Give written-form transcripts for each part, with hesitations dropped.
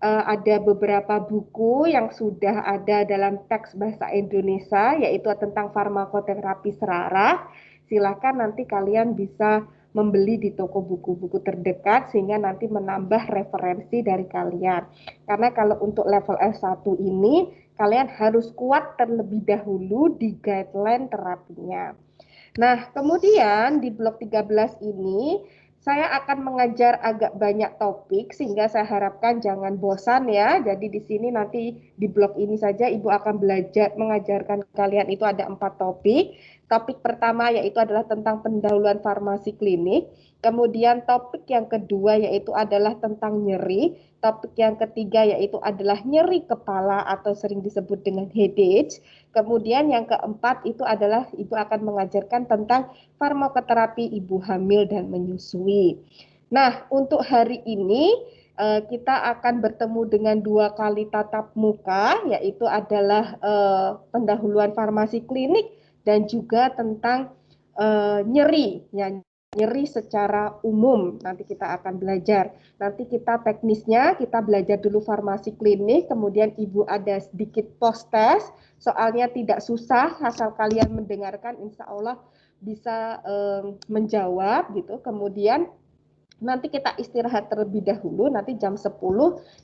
ada beberapa buku yang sudah ada dalam teks bahasa Indonesia, yaitu tentang farmakoterapi serarah. Silakan nanti kalian bisa membeli di toko buku-buku terdekat sehingga nanti menambah referensi dari kalian. Karena kalau untuk level S1 ini, kalian harus kuat terlebih dahulu di guideline terapinya. Nah, kemudian di blok 13 ini saya akan mengajar agak banyak topik sehingga saya harapkan jangan bosan ya. Jadi di sini nanti di blok ini saja Ibu akan belajar mengajarkan kalian itu ada 4 topik. Topik pertama yaitu adalah tentang pendahuluan farmasi klinik. Kemudian topik yang kedua yaitu adalah tentang nyeri. Topik yang ketiga yaitu adalah nyeri kepala atau sering disebut dengan headache. Kemudian yang keempat itu adalah Ibu akan mengajarkan tentang farmakoterapi ibu hamil dan menyusui. Nah, untuk hari ini kita akan bertemu dengan 2 kali tatap muka, yaitu adalah pendahuluan farmasi klinik dan juga tentang nyeri, ya, nyeri secara umum. Nanti kita akan belajar. Nanti kita teknisnya, kita belajar dulu farmasi klinik, kemudian Ibu ada sedikit post test, soalnya tidak susah, asal kalian mendengarkan, insya Allah bisa menjawab gitu. Kemudian nanti kita istirahat terlebih dahulu, nanti jam 10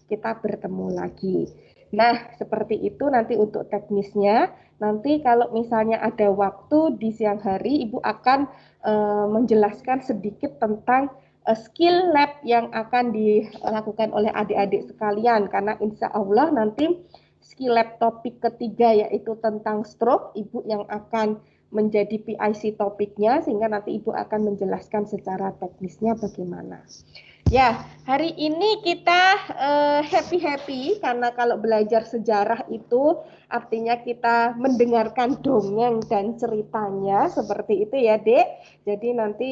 kita bertemu lagi. Nah, seperti itu nanti untuk teknisnya. Nanti kalau misalnya ada waktu di siang hari, Ibu akan menjelaskan sedikit tentang skill lab yang akan dilakukan oleh adik-adik sekalian. Karena insya Allah nanti skill lab topik ketiga yaitu tentang stroke, Ibu yang akan menjadi PIC topiknya sehingga nanti Ibu akan menjelaskan secara teknisnya bagaimana. Ya, hari ini kita happy-happy karena kalau belajar sejarah itu artinya kita mendengarkan dongeng dan ceritanya seperti itu ya, Dek. Jadi nanti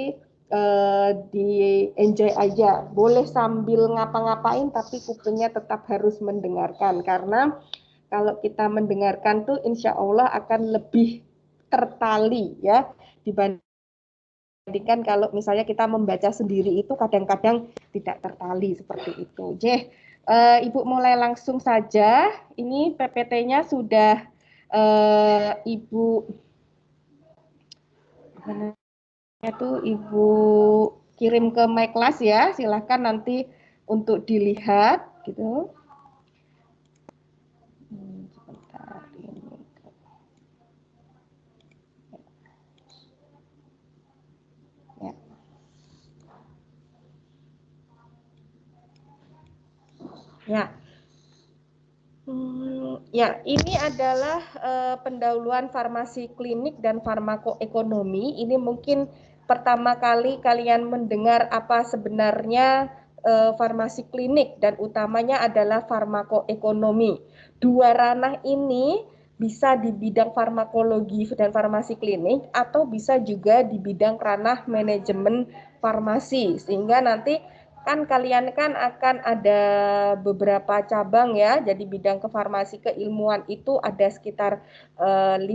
di enjoy aja. Boleh sambil ngapa-ngapain tapi kupingnya tetap harus mendengarkan karena kalau kita mendengarkan tuh insya Allah akan lebih tertali ya dibandingkan kalau misalnya kita membaca sendiri itu kadang-kadang tidak tertali seperti itu. Ibu mulai langsung saja. Ini PPT-nya sudah Ibu itu Ibu kirim ke My Class ya. Silahkan nanti untuk dilihat gitu. Sebentar ini. Ya. Ya. Ya, ini adalah pendahuluan farmasi klinik dan farmakoekonomi. Ini mungkin pertama kali kalian mendengar apa sebenarnya farmasi klinik dan utamanya adalah farmakoekonomi. 2 ranah ini bisa di bidang farmakologi dan farmasi klinik atau bisa juga di bidang ranah manajemen farmasi. Sehingga nanti kan kalian kan akan ada beberapa cabang ya, jadi bidang kefarmasi keilmuan itu ada sekitar 5,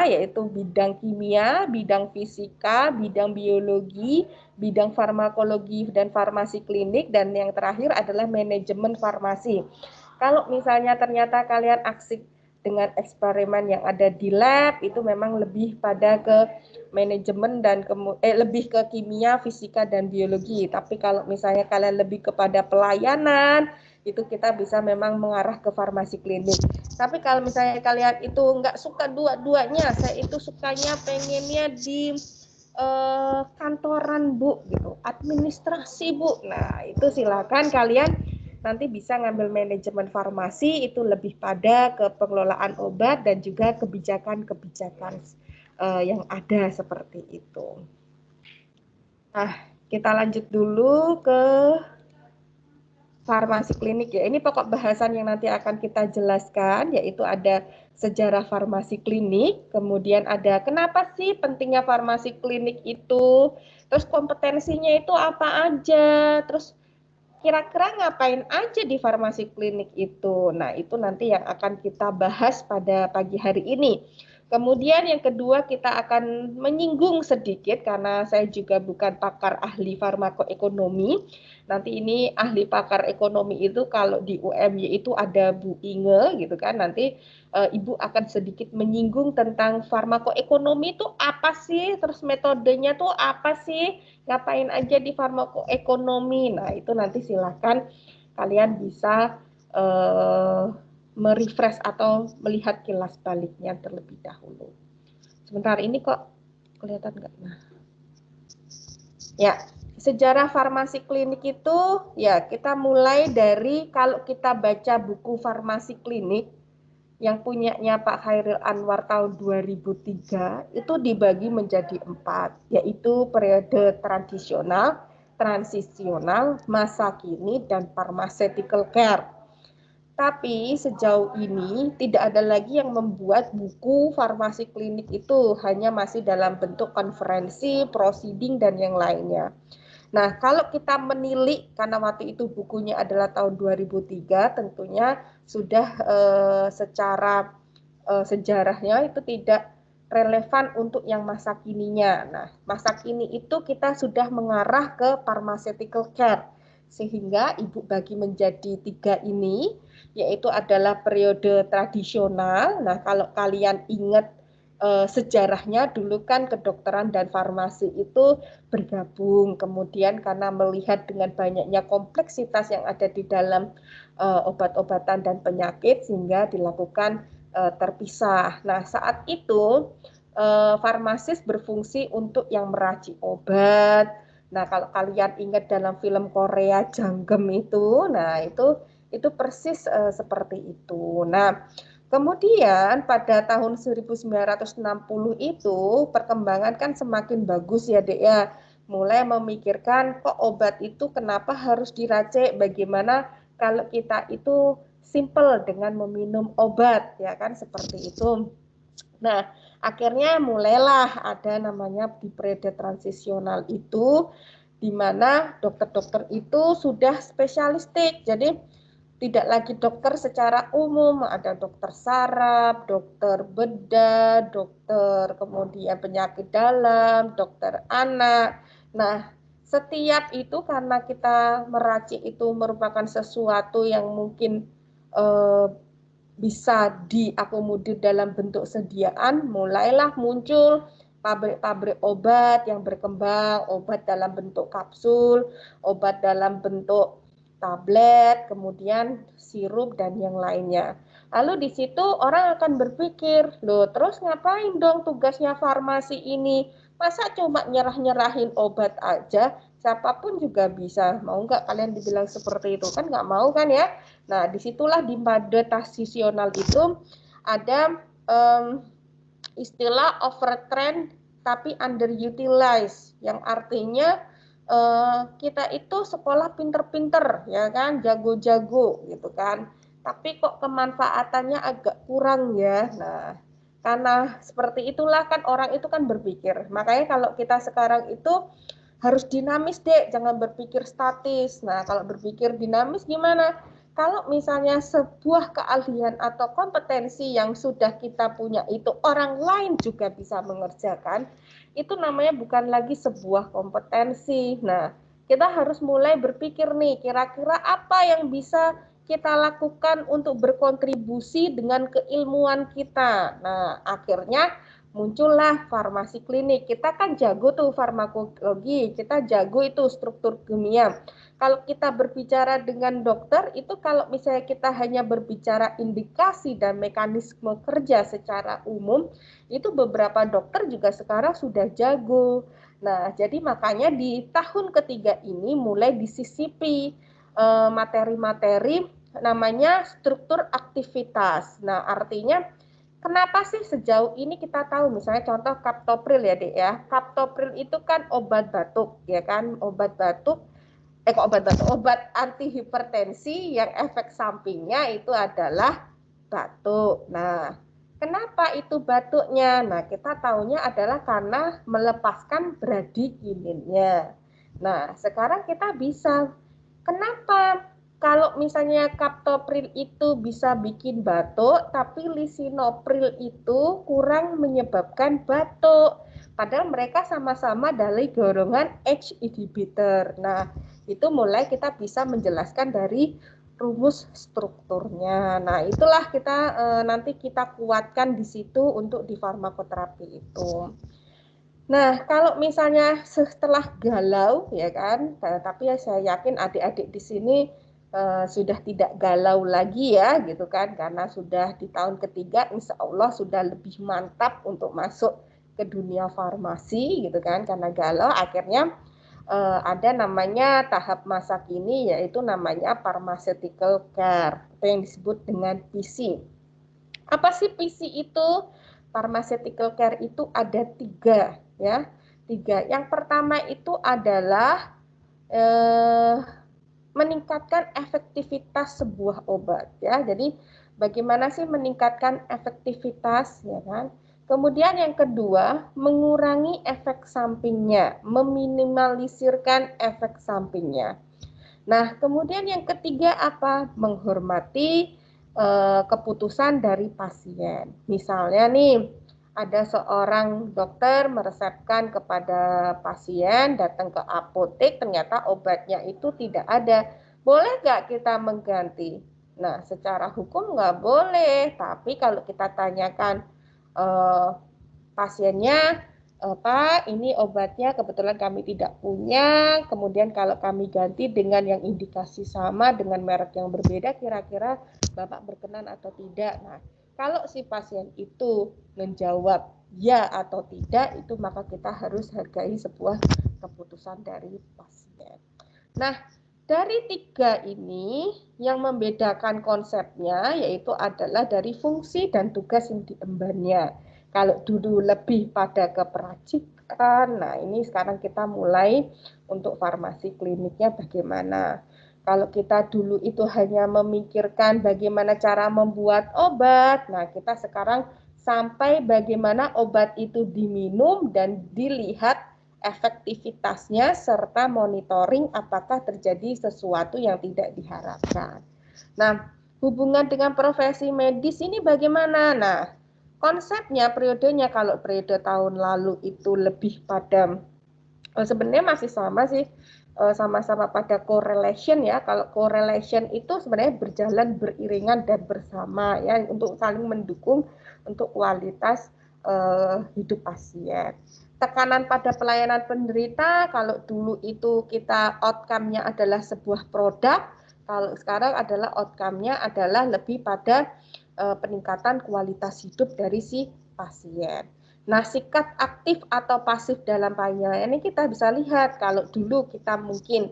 yaitu bidang kimia, bidang fisika, bidang biologi, bidang farmakologi dan farmasi klinik, dan yang terakhir adalah manajemen farmasi. Kalau misalnya ternyata kalian asik dengan eksperimen yang ada di lab, itu memang lebih pada ke manajemen dan lebih ke kimia, fisika, dan biologi. Tapi kalau misalnya kalian lebih kepada pelayanan, itu kita bisa memang mengarah ke farmasi klinik. Tapi kalau misalnya kalian itu nggak suka dua-duanya, saya itu sukanya pengennya di kantoran Bu, gitu, administrasi Bu. Nah itu silakan kalian nanti bisa ngambil manajemen farmasi, itu lebih pada ke pengelolaan obat dan juga kebijakan-kebijakan yang ada seperti itu. Nah, kita lanjut dulu ke farmasi klinik ya. Ini pokok bahasan yang nanti akan kita jelaskan, yaitu ada sejarah farmasi klinik, kemudian ada kenapa sih pentingnya farmasi klinik itu, terus kompetensinya itu apa aja, terus kira-kira ngapain aja di farmasi klinik itu. Nah, itu nanti yang akan kita bahas pada pagi hari ini. Kemudian yang kedua kita akan menyinggung sedikit karena saya juga bukan pakar ahli farmakoekonomi. Nanti ini ahli pakar ekonomi itu kalau di UMY itu ada Bu Inge gitu kan. Nanti Ibu akan sedikit menyinggung tentang farmakoekonomi itu apa sih, terus metodenya tuh apa sih, ngapain aja di farmakoekonomi. Nah, itu nanti silakan kalian bisa merefresh atau melihat kilas baliknya terlebih dahulu. Sebentar, ini kok kelihatan nggak? Nah, ya, sejarah farmasi klinik itu ya kita mulai dari kalau kita baca buku farmasi klinik yang punyanya Pak Khairil Anwar tahun 2003 itu dibagi menjadi 4, yaitu periode tradisional, transisional, masa kini, dan pharmaceutical care. Tapi sejauh ini tidak ada lagi yang membuat buku farmasi klinik itu, hanya masih dalam bentuk konferensi, proceeding, dan yang lainnya. Nah, kalau kita menilik, karena waktu itu bukunya adalah tahun 2003, tentunya sudah secara sejarahnya itu tidak relevan untuk yang masa kininya. Nah, masa kini itu kita sudah mengarah ke pharmaceutical care, sehingga Ibu bagi menjadi 3 ini, yaitu adalah periode tradisional. Nah, kalau kalian ingat sejarahnya dulu kan kedokteran dan farmasi itu bergabung, kemudian karena melihat dengan banyaknya kompleksitas yang ada di dalam obat-obatan dan penyakit sehingga dilakukan terpisah. Nah, saat itu farmasis berfungsi untuk yang meracik obat. Nah, kalau kalian ingat dalam film Korea Janggem itu, nah itu persis seperti itu. Nah, kemudian pada tahun 1960 itu perkembangan kan semakin bagus ya, Dek ya. Mulai memikirkan kok obat itu kenapa harus diracik, bagaimana kalau kita itu simple dengan meminum obat, ya kan seperti itu. Nah, akhirnya mulailah ada namanya di periode transisional itu, di mana dokter-dokter itu sudah spesialistik. Jadi tidak lagi dokter secara umum, ada dokter saraf, dokter bedah, dokter kemudian penyakit dalam, dokter anak. Nah, setiap itu karena kita meracik itu merupakan sesuatu yang mungkin eh, bisa diakomodir dalam bentuk sediaan, mulailah muncul pabrik-pabrik obat yang berkembang, obat dalam bentuk kapsul, obat dalam bentuk tablet, kemudian sirup dan yang lainnya. Lalu di situ orang akan berpikir, loh terus ngapain dong tugasnya farmasi ini? Masa cuma nyerah-nyerahin obat aja? Siapapun juga bisa. Mau nggak kalian dibilang seperti itu? Kan nggak mau kan ya? Nah, disitulah di periode transisional itu ada istilah overtrain tapi underutilized, yang artinya kita itu sekolah pinter-pinter ya kan, jago-jago gitu kan, tapi kok kemanfaatannya agak kurang ya. Nah, karena seperti itulah kan orang itu kan berpikir. Makanya kalau kita sekarang itu harus dinamis, Dek, jangan berpikir statis. Nah, kalau berpikir dinamis gimana? Kalau misalnya sebuah keahlian atau kompetensi yang sudah kita punya itu orang lain juga bisa mengerjakan, itu namanya bukan lagi sebuah kompetensi. Nah, kita harus mulai berpikir nih, kira-kira apa yang bisa kita lakukan untuk berkontribusi dengan keilmuan kita. Nah, akhirnya muncullah farmasi klinik. Kita kan jago tuh farmakologi, kita jago itu struktur kimia. Kalau kita berbicara dengan dokter, itu kalau misalnya kita hanya berbicara indikasi dan mekanisme kerja secara umum, itu beberapa dokter juga sekarang sudah jago. Nah, jadi makanya di tahun ketiga ini mulai disisipi materi-materi namanya struktur aktivitas. Nah, artinya kenapa sih sejauh ini kita tahu, misalnya contoh kaptopril ya, Dek ya. Kaptopril itu kan obat batuk, ya kan? Obat anti hipertensi yang efek sampingnya itu adalah batuk. Nah, kenapa itu batuknya? Nah, kita tahunya adalah karena melepaskan bradikininnya. Nah, sekarang kita bisa. Kenapa kalau misalnya captopril itu bisa bikin batuk, tapi lisinopril itu kurang menyebabkan batuk. Padahal mereka sama-sama dari golongan H inhibitor. Nah, itu mulai kita bisa menjelaskan dari rumus strukturnya. Nah, itulah kita nanti kita kuatkan di situ untuk di farmakoterapi itu. Nah, kalau misalnya setelah galau, ya kan, tapi ya saya yakin adik-adik di sini sudah tidak galau lagi ya, gitu kan, karena sudah di tahun ketiga, insya Allah sudah lebih mantap untuk masuk ke dunia farmasi, gitu kan, karena galau, akhirnya ada namanya tahap masa kini, yaitu namanya pharmaceutical care, atau yang disebut dengan PC. Apa sih PC itu? Pharmaceutical care itu ada tiga, ya. Tiga. Yang pertama itu adalah meningkatkan efektivitas sebuah obat, ya. Jadi bagaimana sih meningkatkan efektivitas, ya kan? Kemudian yang kedua, mengurangi efek sampingnya, meminimalisirkan efek sampingnya. Nah, kemudian yang ketiga apa? Menghormati keputusan dari pasien. Misalnya nih, ada seorang dokter meresepkan kepada pasien datang ke apotek, ternyata obatnya itu tidak ada. Boleh nggak kita mengganti? Nah, secara hukum nggak boleh, tapi kalau kita tanyakan pasiennya, Pak, ini obatnya kebetulan kami tidak punya, kemudian kalau kami ganti dengan yang indikasi sama, dengan merek yang berbeda, kira-kira Bapak berkenan atau tidak. Nah, kalau si pasien itu menjawab ya atau tidak, itu maka kita harus hargai sebuah keputusan dari pasien. Nah, dari tiga ini yang membedakan konsepnya yaitu adalah dari fungsi dan tugas yang diembannya. Kalau dulu lebih pada keperacikan, nah ini sekarang kita mulai untuk farmasi kliniknya bagaimana. Kalau kita dulu itu hanya memikirkan bagaimana cara membuat obat, nah kita sekarang sampai bagaimana obat itu diminum dan dilihat efektivitasnya serta monitoring apakah terjadi sesuatu yang tidak diharapkan. Nah, hubungan dengan profesi medis ini bagaimana? Nah, konsepnya, periodenya, kalau periode tahun lalu itu lebih pada sebenarnya masih sama sih, sama-sama pada correlation ya. Kalau correlation itu sebenarnya berjalan beriringan dan bersama ya untuk saling mendukung untuk kualitas hidup pasien. Tekanan pada pelayanan penderita, kalau dulu itu kita outcome-nya adalah sebuah produk, kalau sekarang adalah outcome-nya adalah lebih pada peningkatan kualitas hidup dari si pasien. Nah, sikap aktif atau pasif dalam pelayanan ini kita bisa lihat. Kalau dulu kita mungkin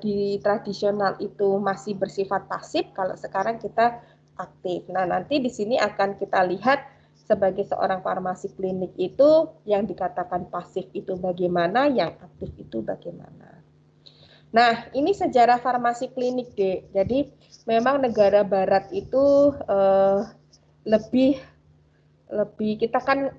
di tradisional itu masih bersifat pasif, kalau sekarang kita aktif. Nah, nanti di sini akan kita lihat sebagai seorang farmasi klinik itu yang dikatakan pasif itu bagaimana, yang aktif itu bagaimana. Nah, ini sejarah farmasi klinik, Dek. Jadi, memang negara barat itu lebih kita kan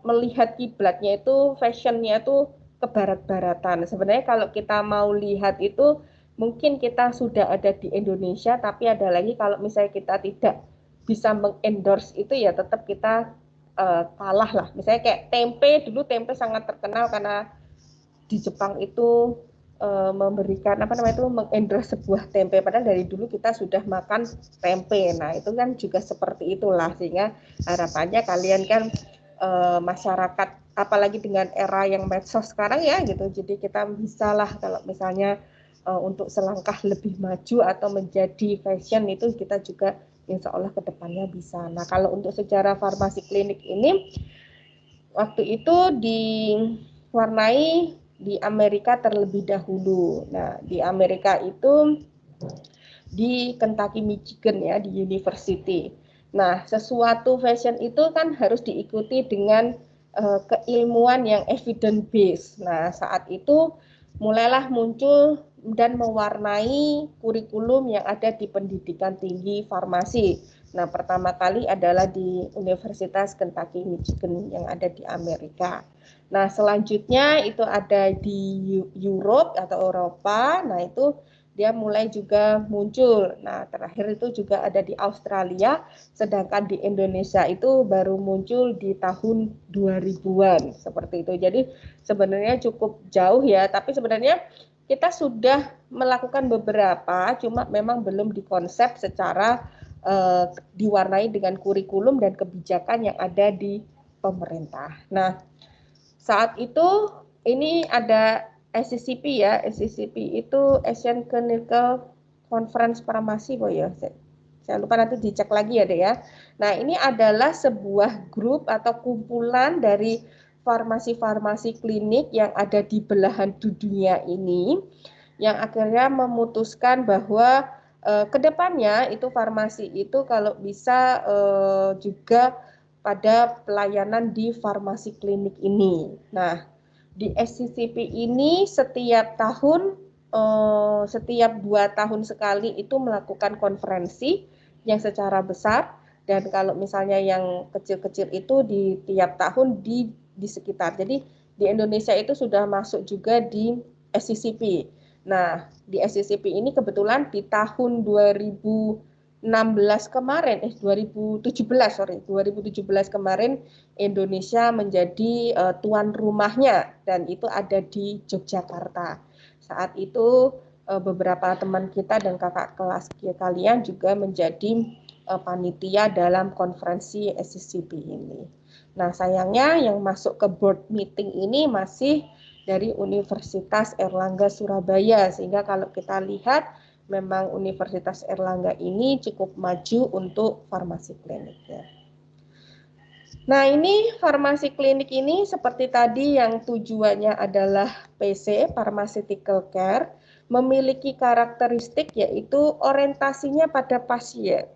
melihat kiblatnya itu fashionnya itu ke barat-baratan. Sebenarnya kalau kita mau lihat itu mungkin kita sudah ada di Indonesia, tapi ada lagi kalau misalnya kita tidak bisa mengendorse itu ya tetap kita kalah lah. Misalnya kayak tempe, dulu tempe sangat terkenal karena di Jepang itu memberikan mengendorse sebuah tempe, padahal dari dulu kita sudah makan tempe. Nah, itu kan juga seperti itulah, sehingga harapannya kalian kan masyarakat, apalagi dengan era yang medsos sekarang ya gitu, jadi kita bisa lah kalau misalnya untuk selangkah lebih maju atau menjadi fashion itu kita juga insya Allah kedepannya bisa. Nah, kalau untuk sejarah farmasi klinik ini waktu itu diwarnai di Amerika terlebih dahulu. Nah, di Amerika itu di Kentucky, Michigan ya, di University. Nah, sesuatu fashion itu kan harus diikuti dengan keilmuan yang evidence based. Nah, saat itu mulailah muncul dan mewarnai kurikulum yang ada di pendidikan tinggi farmasi. Nah, pertama kali adalah di Universitas Kentucky, Michigan yang ada di Amerika. Nah, selanjutnya itu ada di Europe atau Eropa. Nah, itu dia mulai juga muncul. Nah, terakhir itu juga ada di Australia, sedangkan di Indonesia itu baru muncul di tahun 2000-an, seperti itu. Jadi sebenarnya cukup jauh ya, tapi sebenarnya kita sudah melakukan beberapa, cuma memang belum dikonsep secara diwarnai dengan kurikulum dan kebijakan yang ada di pemerintah. Nah, saat itu ini ada SCCP ya, SCCP itu Asian Clinical Conference Farmasi, ya. Saya lupa, nanti dicek lagi ya deh ya. Nah, ini adalah sebuah grup atau kumpulan dari farmasi-farmasi klinik yang ada di belahan dunia ini, yang akhirnya memutuskan bahwa kedepannya itu farmasi itu kalau bisa juga pada pelayanan di farmasi klinik ini. Nah, di SCCP ini setiap tahun, setiap 2 tahun sekali itu melakukan konferensi yang secara besar, dan kalau misalnya yang kecil-kecil itu di tiap tahun di sekitar. Jadi di Indonesia itu sudah masuk juga di SCCP. Nah, di SCCP ini kebetulan di tahun 2016 kemarin, 2017 kemarin Indonesia menjadi tuan rumahnya, dan itu ada di Yogyakarta. Saat itu beberapa teman kita dan kakak kelas kalian juga menjadi panitia dalam konferensi SCCP ini. Nah, sayangnya yang masuk ke board meeting ini masih dari Universitas Airlangga Surabaya, sehingga kalau kita lihat memang Universitas Airlangga ini cukup maju untuk farmasi kliniknya. Nah, ini farmasi klinik ini seperti tadi yang tujuannya adalah PC, Pharmaceutical Care, memiliki karakteristik yaitu orientasinya pada pasien,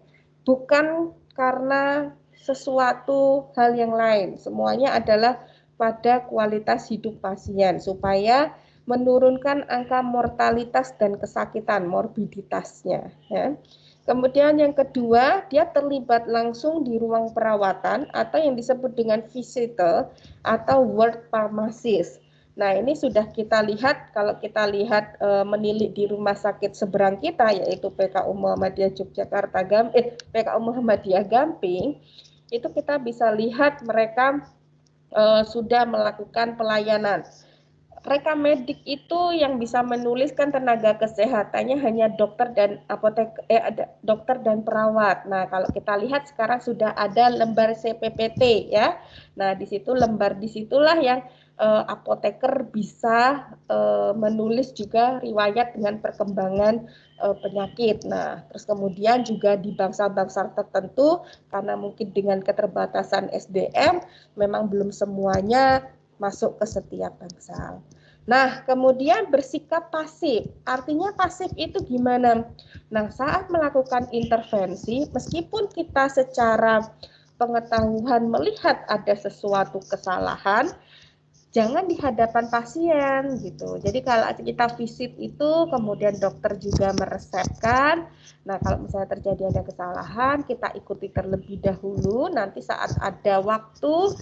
bukan karena sesuatu hal yang lain. Semuanya adalah pada kualitas hidup pasien supaya menurunkan angka mortalitas dan kesakitan, morbiditasnya. Ya. Kemudian yang kedua, dia terlibat langsung di ruang perawatan atau yang disebut dengan visitor atau ward pharmacist. Nah, ini sudah kita lihat, kalau kita lihat menilik di rumah sakit seberang kita, yaitu PKU Muhammadiyah Yogyakarta, PKU Muhammadiyah Gamping, itu kita bisa lihat mereka sudah melakukan pelayanan. Rekam medik itu yang bisa menuliskan tenaga kesehatannya hanya dokter dan dokter dan perawat. Nah, kalau kita lihat sekarang sudah ada lembar CPPT ya. Nah, di situ lembar disitulah yang apoteker bisa menulis juga riwayat dengan perkembangan penyakit. Nah, terus kemudian juga di bangsa-bangsa tertentu karena mungkin dengan keterbatasan SDM memang belum semuanya masuk ke setiap bangsal. Nah, kemudian bersikap pasif. Artinya pasif itu gimana? Nah, saat melakukan intervensi, meskipun kita secara pengetahuan melihat ada sesuatu kesalahan, jangan di hadapan pasien gitu. Jadi kalau kita visit itu kemudian dokter juga meresepkan. Nah, kalau misalnya terjadi ada kesalahan, kita ikuti terlebih dahulu. Nanti saat ada waktu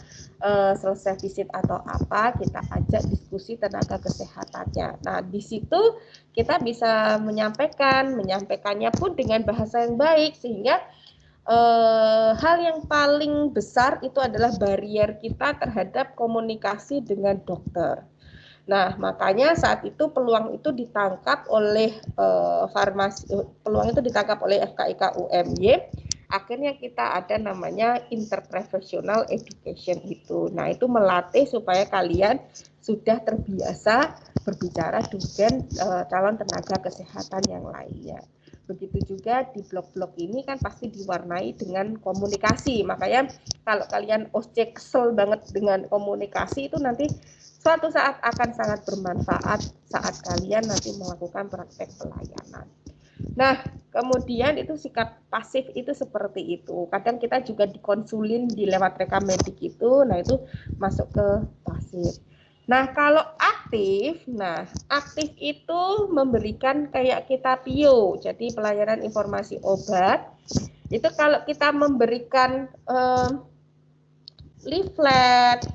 selesai visit atau apa, kita ajak diskusi tenaga kesehatannya. Nah, di situ kita bisa menyampaikannya pun dengan bahasa yang baik, sehingga hal yang paling besar itu adalah barrier kita terhadap komunikasi dengan dokter. Nah, makanya saat itu peluang itu ditangkap oleh FKIK UMY. Akhirnya kita ada namanya interprofessional education itu. Nah, itu melatih supaya kalian sudah terbiasa berbicara dengan calon tenaga kesehatan yang lainnya. Begitu juga di blog-blog ini kan pasti diwarnai dengan komunikasi. Makanya kalau kalian kesel banget dengan komunikasi, itu nanti suatu saat akan sangat bermanfaat saat kalian nanti melakukan praktek pelayanan. Nah, kemudian itu sikap pasif itu seperti itu. Kadang kita juga dikonsulin di lewat rekam medik itu, nah itu masuk ke pasif. Nah, kalau aktif itu memberikan kayak kita PIO, jadi pelayanan informasi obat. Itu kalau kita memberikan leaflet,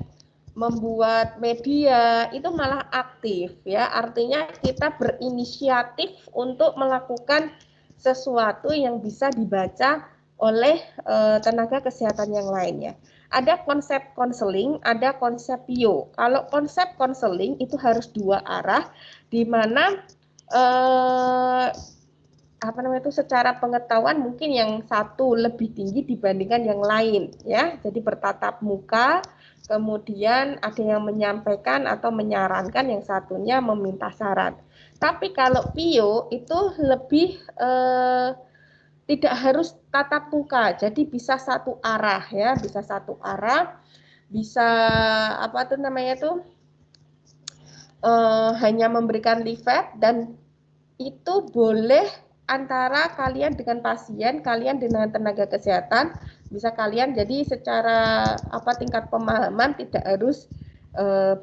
membuat media itu malah aktif ya, artinya kita berinisiatif untuk melakukan sesuatu yang bisa dibaca oleh tenaga kesehatan yang lainnya. Ada konsep konseling, ada konsep PIO. Kalau konsep konseling itu harus dua arah, di mana apa namanya itu, secara pengetahuan mungkin yang satu lebih tinggi dibandingkan yang lain ya. Jadi bertatap muka, kemudian ada yang menyampaikan atau menyarankan, yang satunya meminta saran. Tapi kalau PIO itu lebih tidak harus tatap muka, jadi bisa satu arah ya, bisa satu arah, bisa apa tuh namanya tuh hanya memberikan leaflet, dan itu boleh antara kalian dengan pasien, kalian dengan tenaga kesehatan, bisa kalian jadi secara apa tingkat pemahaman tidak harus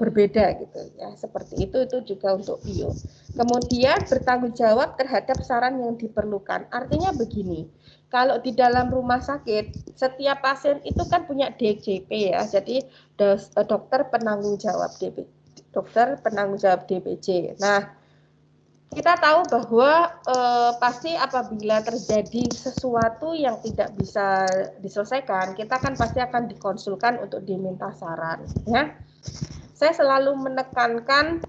berbeda gitu ya, seperti itu juga untuk PIO. Kemudian bertanggung jawab terhadap saran yang diperlukan, artinya begini, kalau di dalam rumah sakit setiap pasien itu kan punya DJP ya, jadi dokter penanggung jawab DPJ. Nah, kita tahu bahwa pasti apabila terjadi sesuatu yang tidak bisa diselesaikan, kita kan pasti akan dikonsulkan untuk diminta saran ya. Saya selalu menekankan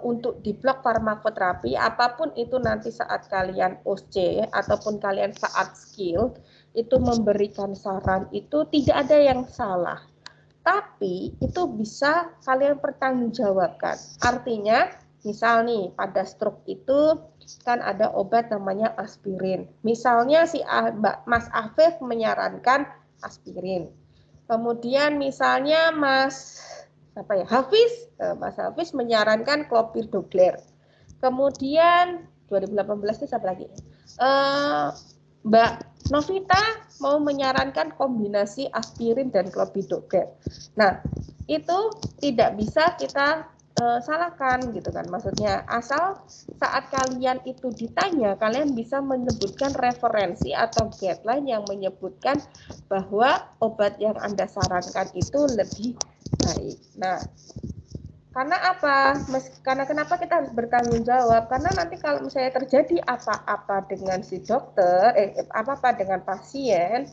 untuk di blok farmakoterapi, apapun itu nanti saat kalian OSC ataupun kalian saat skill, itu memberikan saran itu tidak ada yang salah. Tapi itu bisa kalian pertanggungjawabkan. Artinya, misal nih pada stroke itu kan ada obat namanya aspirin. Misalnya si Mas Afif menyarankan aspirin. Kemudian misalnya Mas Hafiz menyarankan clopidogrel. Kemudian 2018 itu siapa lagi? Mbak Novita mau menyarankan kombinasi aspirin dan clopidogrel. Nah, itu tidak bisa kita salahkan gitu kan, maksudnya asal saat kalian itu ditanya, kalian bisa menyebutkan referensi atau guideline yang menyebutkan bahwa obat yang Anda sarankan itu lebih baik. Nah, karena apa? Karena kenapa kita harus bertanggung jawab? Karena nanti kalau misalnya terjadi apa-apa dengan si dokter, apa-apa dengan pasien,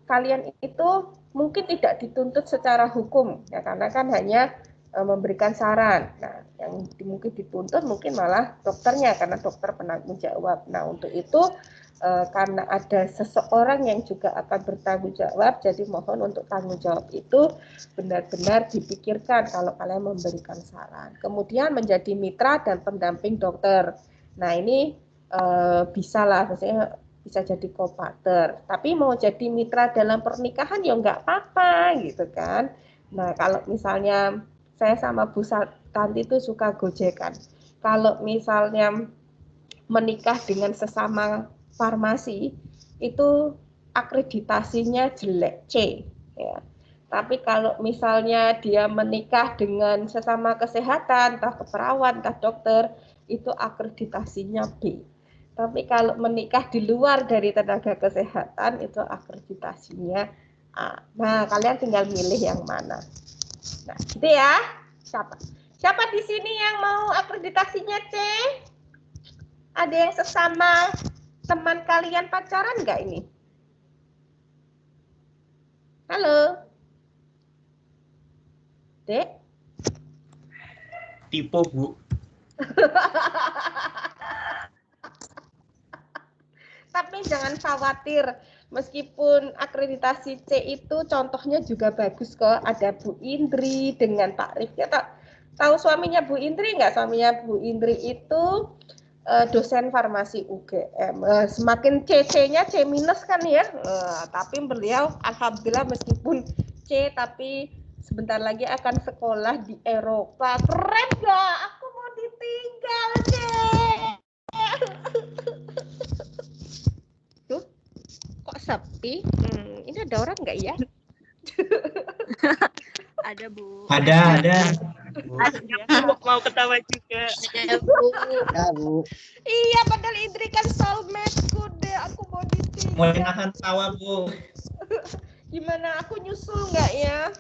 kalian itu mungkin tidak dituntut secara hukum, ya, karena kan hanya memberikan saran. Nah, yang mungkin dituntut mungkin malah dokternya, karena dokter penanggung jawab. Nah, untuk itu karena ada seseorang yang juga akan bertanggung jawab, jadi mohon untuk tanggung jawab itu benar-benar dipikirkan kalau kalian memberikan saran. Kemudian menjadi mitra dan pendamping dokter. Nah, ini bisa lah, maksudnya bisa jadi co-partner. Tapi mau jadi mitra dalam pernikahan ya nggak apa-apa gitu kan. Nah, kalau misalnya saya sama Bu Tanti itu suka gojekan. Kalau misalnya menikah dengan sesama farmasi, itu akreditasinya jelek, C. Ya. Tapi kalau misalnya dia menikah dengan sesama kesehatan, entah keperawat, entah dokter, itu akreditasinya B. Tapi kalau menikah di luar dari tenaga kesehatan, itu akreditasinya A. Nah, kalian tinggal milih yang mana. Nah, gitu ya. Siapa di sini yang mau akreditasinya C? Ada yang sesama teman kalian pacaran nggak ini? Halo? Dek? Tipe, Bu. Tapi jangan khawatir, meskipun akreditasi C itu contohnya juga bagus kok. Ada Bu Indri dengan Pak Rifki. Tahu suaminya Bu Indri nggak? Suaminya Bu Indri itu dosen farmasi UGM. Semakin C-nya C minus kan ya. Tapi beliau alhamdulillah meskipun C tapi sebentar lagi akan sekolah di Eropa. Keren nggak? Aku mau ditinggal, C. Tuh, kok sepi? Ini ada orang nggak ya? Ada, Bu. Ada. Mau ketawa juga. Ada, Bu. Ada, Bu. Iya, padahal Indri kan soulmate-ku deh. Aku mau ditinggal. Mau nahan tawa, Bu. Gimana? Aku nyusul nggak ya?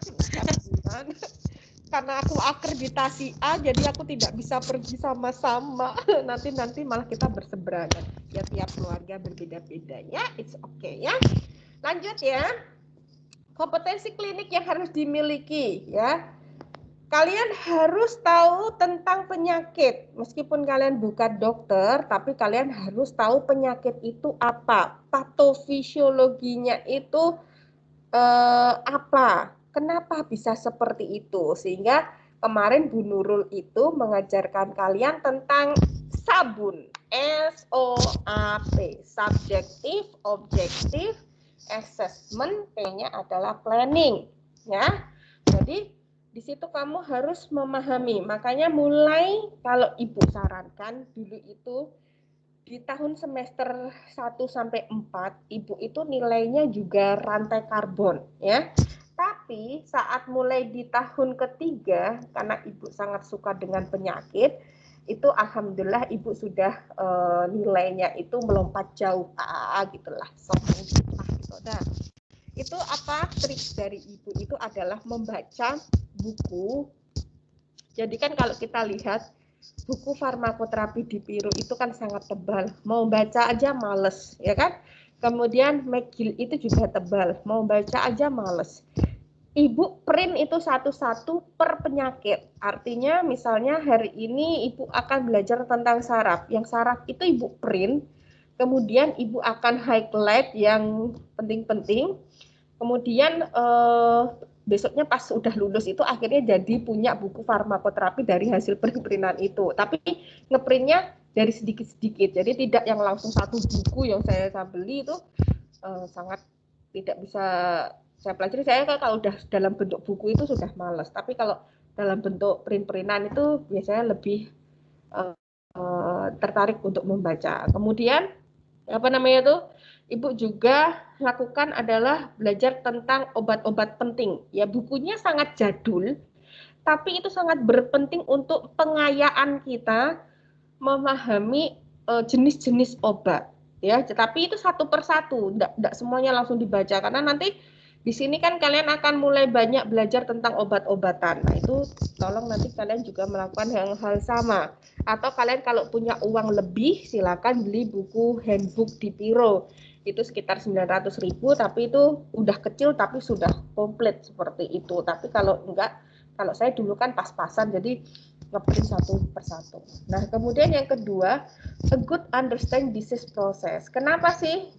karena aku akreditasi A, jadi aku tidak bisa pergi sama-sama. Nanti malah kita berseberangan. Ya tiap keluarga berbeda-beda ya, it's okay ya. Lanjut ya. Kompetensi klinik yang harus dimiliki ya. Kalian harus tahu tentang penyakit. Meskipun kalian bukan dokter, tapi kalian harus tahu penyakit itu apa. Patofisiologinya itu apa? Kenapa bisa seperti itu? Sehingga kemarin Bu Nurul itu mengajarkan kalian tentang sabun. SOAP. Subjektif, objektif, assessment, P-nya adalah planning. Ya. Jadi di situ kamu harus memahami. Makanya mulai kalau Ibu sarankan dulu itu di tahun semester 1 sampai 4 Ibu itu nilainya juga rantai karbon ya. Tapi saat mulai di tahun ketiga karena Ibu sangat suka dengan penyakit, itu alhamdulillah Ibu sudah nilainya itu melompat jauh gitulah. Gitu. Nah, itu apa trik dari Ibu itu adalah membaca buku. Jadi kan kalau kita lihat buku farmakoterapi di Piro itu kan sangat tebal, mau baca aja males, ya kan? Kemudian McGill itu juga tebal, mau baca aja males. Ibu print itu satu-satu per penyakit. Artinya misalnya hari ini Ibu akan belajar tentang saraf. Yang saraf itu Ibu print, kemudian Ibu akan highlight yang penting-penting. Kemudian besoknya pas udah lulus itu akhirnya jadi punya buku farmakoterapi dari hasil print-printan itu. Tapi ngeprintnya dari sedikit-sedikit. Jadi tidak yang langsung satu buku yang saya beli itu sangat tidak bisa saya pelajari. Saya kalau udah dalam bentuk buku itu sudah males. Tapi kalau dalam bentuk print-printan itu biasanya lebih tertarik untuk membaca. Kemudian apa namanya tuh? Ibu juga lakukan adalah belajar tentang obat-obat penting. Ya bukunya sangat jadul, tapi itu sangat berpenting untuk pengayaan kita memahami jenis-jenis obat. Ya, tapi itu satu persatu, tidak semuanya langsung dibaca karena nanti di sini kan kalian akan mulai banyak belajar tentang obat-obatan. Nah, itu tolong nanti kalian juga melakukan hal sama. Atau kalian kalau punya uang lebih, silakan beli buku handbook di Piro. Itu sekitar 900.000, tapi itu udah kecil tapi sudah komplit seperti itu. Tapi kalau enggak, kalau saya dulu kan pas-pasan, jadi ngeprint satu persatu. Nah, kemudian yang kedua, a good understand disease process. Kenapa sih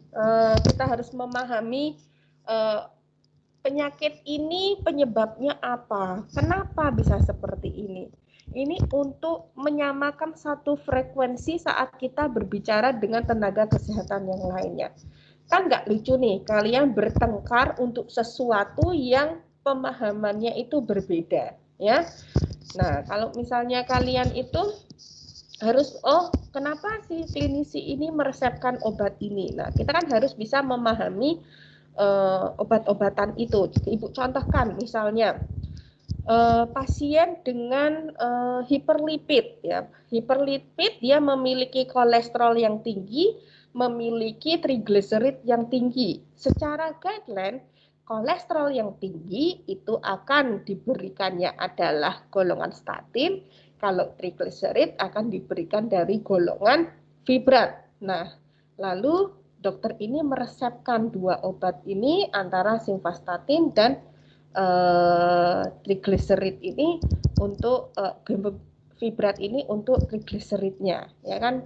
kita harus memahami penyakit ini penyebabnya apa? Kenapa bisa seperti ini? Ini untuk menyamakan satu frekuensi saat kita berbicara dengan tenaga kesehatan yang lainnya. Kan nggak lucu nih, kalian bertengkar untuk sesuatu yang pemahamannya itu berbeda, ya. Nah, kalau misalnya kalian itu harus, kenapa sih klinisi ini meresepkan obat ini? Nah, kita kan harus bisa memahami obat-obatan itu. Ibu contohkan misalnya pasien dengan hiperlipid ya. Hiperlipid dia memiliki kolesterol yang tinggi, memiliki trigliserid yang tinggi. Secara guideline kolesterol yang tinggi itu akan diberikannya adalah golongan statin, kalau trigliserid akan diberikan dari golongan fibrat. Nah, lalu dokter ini meresepkan dua obat ini antara simvastatin dan trigliserid ini untuk fibrat ini untuk trigliseridnya, ya kan?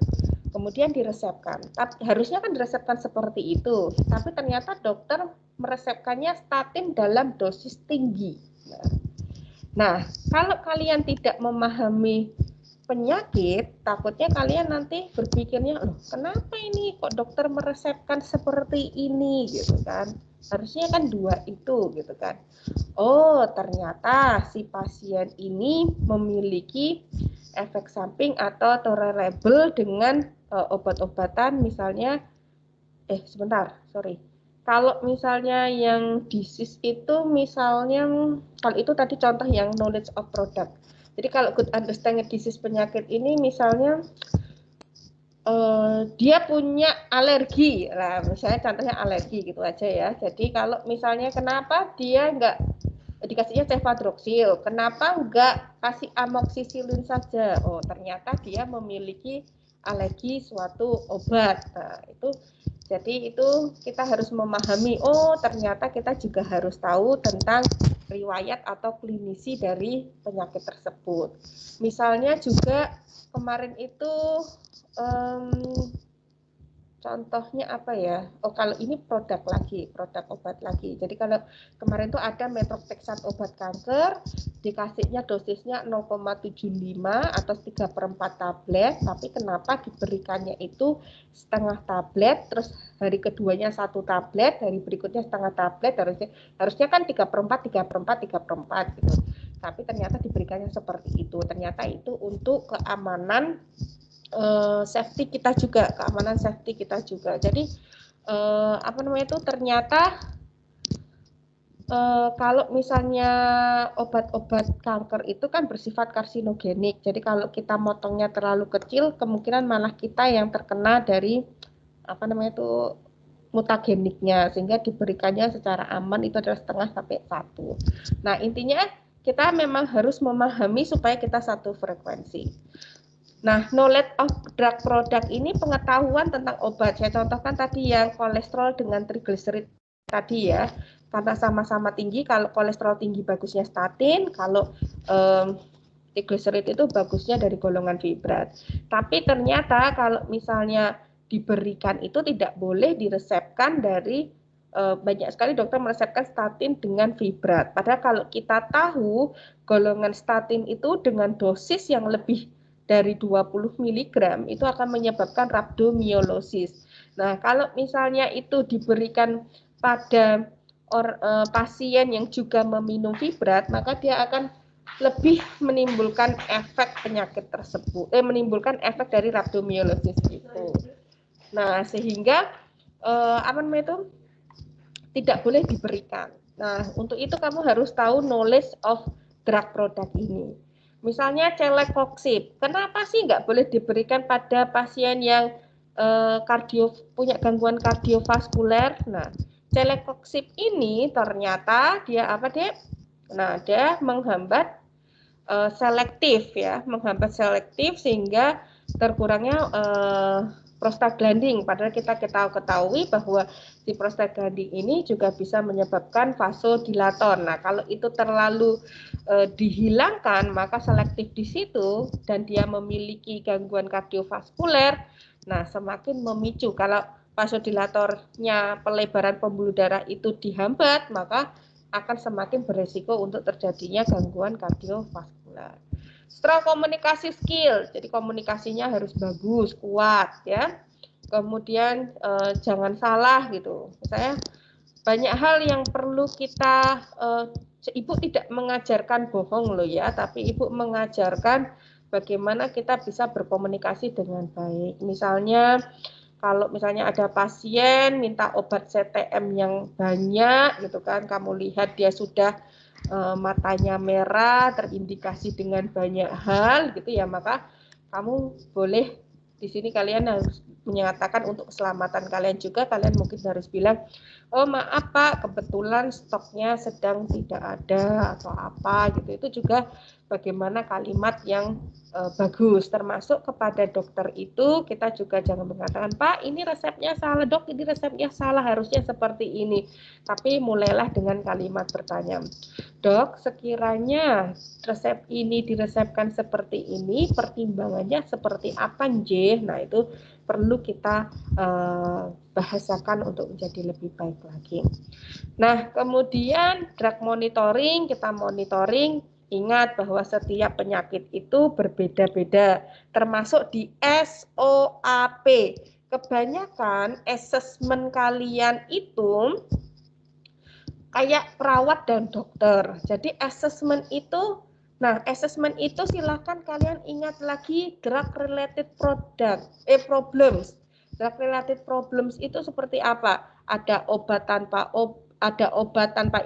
Kemudian diresepkan. Harusnya kan diresepkan seperti itu, tapi ternyata dokter meresepkannya statin dalam dosis tinggi. Nah, kalau kalian tidak memahami penyakit, takutnya kalian nanti berpikirnya, loh kenapa ini kok dokter meresepkan seperti ini gitu kan. Harusnya kan dua itu gitu kan. Oh, ternyata si pasien ini memiliki efek samping atau tolerable dengan obat-obatan misalnya, kalau misalnya yang disease itu misalnya, kalau itu tadi contoh yang knowledge of product. Jadi kalau good understanding disease penyakit ini misalnya dia punya alergi, lah misalnya contohnya alergi gitu aja ya. Jadi kalau misalnya kenapa dia nggak dikasihnya cefadroxil. Kenapa enggak kasih amoxicillin saja? Oh, ternyata dia memiliki alergi suatu obat. Nah, jadi itu kita harus memahami, oh ternyata kita juga harus tahu tentang riwayat atau klinisi dari penyakit tersebut. Misalnya juga kemarin itu contohnya apa ya? Oh, kalau ini produk obat lagi. Jadi kalau kemarin tuh ada methotrexate obat kanker, dikasihnya dosisnya 0,75 atau 3/4 tablet, tapi kenapa diberikannya itu setengah tablet, terus hari keduanya 1 tablet, hari berikutnya setengah tablet, harusnya kan 3/4, 3/4, 3/4 gitu. Tapi ternyata diberikannya seperti itu. Ternyata itu untuk keamanan safety kita juga, keamanan safety kita juga. Jadi ternyata kalau misalnya obat-obat kanker itu kan bersifat karsinogenik. Jadi kalau kita motongnya terlalu kecil, kemungkinan malah kita yang terkena dari mutageniknya, sehingga diberikannya secara aman itu adalah setengah sampai 1. Nah, intinya kita memang harus memahami supaya kita satu frekuensi. Nah, knowledge of drug product ini pengetahuan tentang obat. Saya contohkan tadi yang kolesterol dengan triglycerid tadi ya, karena sama-sama tinggi. Kalau kolesterol tinggi bagusnya statin, kalau triglycerid itu bagusnya dari golongan fibrat. Tapi ternyata kalau misalnya diberikan itu tidak boleh diresepkan dari banyak sekali dokter meresepkan statin dengan fibrat. Padahal kalau kita tahu golongan statin itu dengan dosis yang lebih dari 20 mg itu akan menyebabkan rhabdomyolysis. Nah, kalau misalnya itu diberikan pada pasien yang juga meminum fibrat, maka dia akan lebih menimbulkan efek penyakit tersebut, menimbulkan efek dari rhabdomyolysis itu. Nah, sehingga tidak boleh diberikan. Nah, untuk itu kamu harus tahu knowledge of drug product ini. Misalnya celecoxib, kenapa sih nggak boleh diberikan pada pasien yang punya gangguan kardiovaskuler? Nah, celecoxib ini ternyata dia apa deh? Nah, dia menghambat selektif ya, menghambat selektif sehingga terkurangnya prostaglandin. Padahal kita ketahui bahwa si prostaglandin ini juga bisa menyebabkan vasodilator. Nah, kalau itu terlalu dihilangkan, maka selektif di situ dan dia memiliki gangguan kardiovaskuler, nah semakin memicu. Kalau vasodilatornya, pelebaran pembuluh darah itu dihambat, maka akan semakin beresiko untuk terjadinya gangguan kardiovaskular. Strong komunikasi skill, jadi komunikasinya harus bagus, kuat ya. Kemudian jangan salah gitu. Misalnya banyak hal yang perlu kita, ibu tidak mengajarkan bohong loh ya, tapi ibu mengajarkan bagaimana kita bisa berkomunikasi dengan baik. Misalnya kalau misalnya ada pasien minta obat CTM yang banyak gitu kan, kamu lihat dia sudah matanya merah, terindikasi dengan banyak hal gitu ya, maka kamu boleh di sini kalian harus menyatakan untuk keselamatan kalian juga, kalian mungkin harus bilang, oh maaf Pak, kebetulan stoknya sedang tidak ada atau apa gitu. Itu juga bagaimana kalimat yang bagus, termasuk kepada dokter itu kita juga jangan mengatakan Pak ini resepnya salah, dok ini resepnya salah, harusnya seperti ini. Tapi mulailah dengan kalimat bertanya, dok sekiranya resep ini diresepkan seperti ini, pertimbangannya seperti apa nje? Nah itu perlu kita bahasakan untuk menjadi lebih baik lagi. Nah kemudian drug monitoring, kita monitoring. Ingat bahwa setiap penyakit itu berbeda-beda, termasuk di SOAP. Kebanyakan assessment kalian itu kayak perawat dan dokter. Jadi assessment itu silakan kalian ingat lagi drug related problems. Drug related problems itu seperti apa? Ada obat tanpa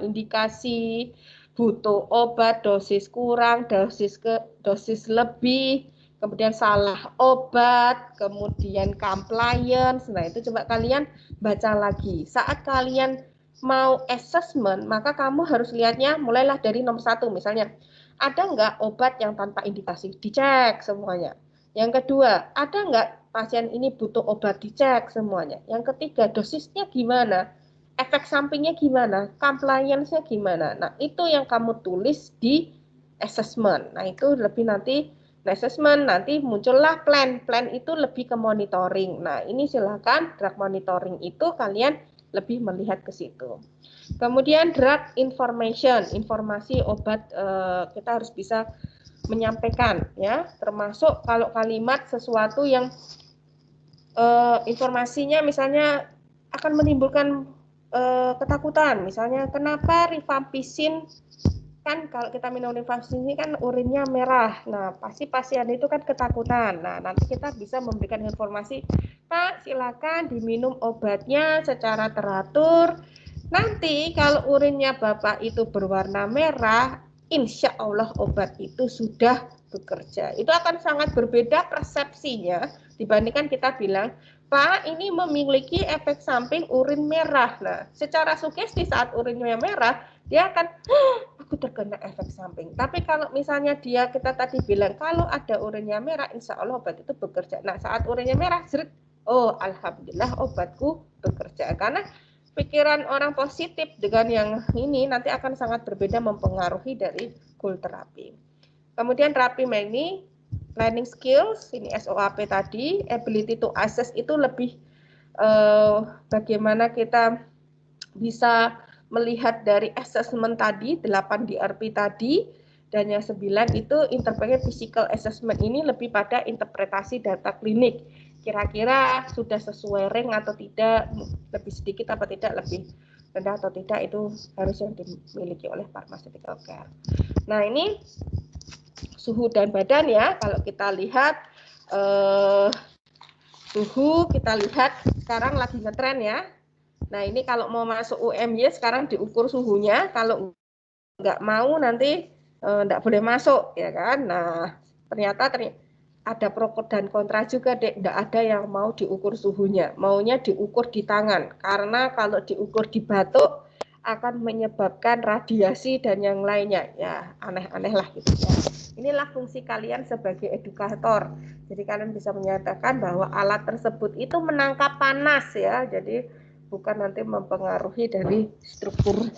indikasi, butuh obat, dosis kurang, dosis lebih, kemudian salah obat, kemudian compliance. Nah, itu coba kalian baca lagi. Saat kalian mau assessment, maka kamu harus lihatnya mulailah dari nomor 1, misalnya ada nggak obat yang tanpa indikasi, dicek semuanya. Yang kedua, ada nggak pasien ini butuh obat, dicek semuanya. Yang ketiga, dosisnya gimana, efek sampingnya gimana, compliance-nya gimana. Nah, itu yang kamu tulis di assessment. Nah, itu lebih nanti assessment, nanti muncullah plan. Plan itu lebih ke monitoring. Nah, ini silakan drug monitoring itu kalian lebih melihat ke situ. Kemudian drug information, informasi obat kita harus bisa menyampaikan ya, termasuk kalau kalimat sesuatu yang informasinya misalnya akan menimbulkan ketakutan, misalnya kenapa rifampicin, kan kalau kita minum rifampicin ini kan urinnya merah. Nah, pasti pasien itu kan ketakutan. Nah, nanti kita bisa memberikan informasi, Pak, silakan diminum obatnya secara teratur. Nanti kalau urinnya Bapak itu berwarna merah, insya Allah obat itu sudah bekerja. Itu akan sangat berbeda persepsinya dibandingkan kita bilang, Pak, ini memiliki efek samping urin merah. Nah, secara sugesti saat urinnya merah, dia akan, aku terkena efek samping. Tapi kalau misalnya kita tadi bilang, kalau ada urinnya merah, insya Allah obat itu bekerja. Nah, saat urinnya merah, oh, alhamdulillah obatku bekerja. Karena pikiran orang positif dengan yang ini nanti akan sangat berbeda, mempengaruhi dari goal terapi. Kemudian terapi ini planning skills, ini SOAP tadi, ability to assess itu lebih bagaimana kita bisa melihat dari assessment tadi, 8 DRP tadi, dan yang 9 itu interpreted physical assessment, ini lebih pada interpretasi data klinik. Kira-kira sudah sesuai rank atau tidak, lebih sedikit apa tidak, lebih rendah atau tidak, itu harus yang dimiliki oleh pharmaceutical care. Nah, ini suhu dan badan ya, kalau kita lihat suhu, kita lihat sekarang lagi ngetren ya. Nah, ini kalau mau masuk UMY sekarang diukur suhunya, kalau nggak mau nanti nggak boleh masuk ya kan. Nah, ternyata ada pro dan kontra juga, Dek. Nggak ada yang mau diukur suhunya, maunya diukur di tangan, karena kalau diukur di batuk akan menyebabkan radiasi dan yang lainnya, ya aneh-aneh lah gitu ya. Inilah fungsi kalian sebagai edukator, jadi kalian bisa menyatakan bahwa alat tersebut itu menangkap panas ya, jadi bukan nanti mempengaruhi dari struktur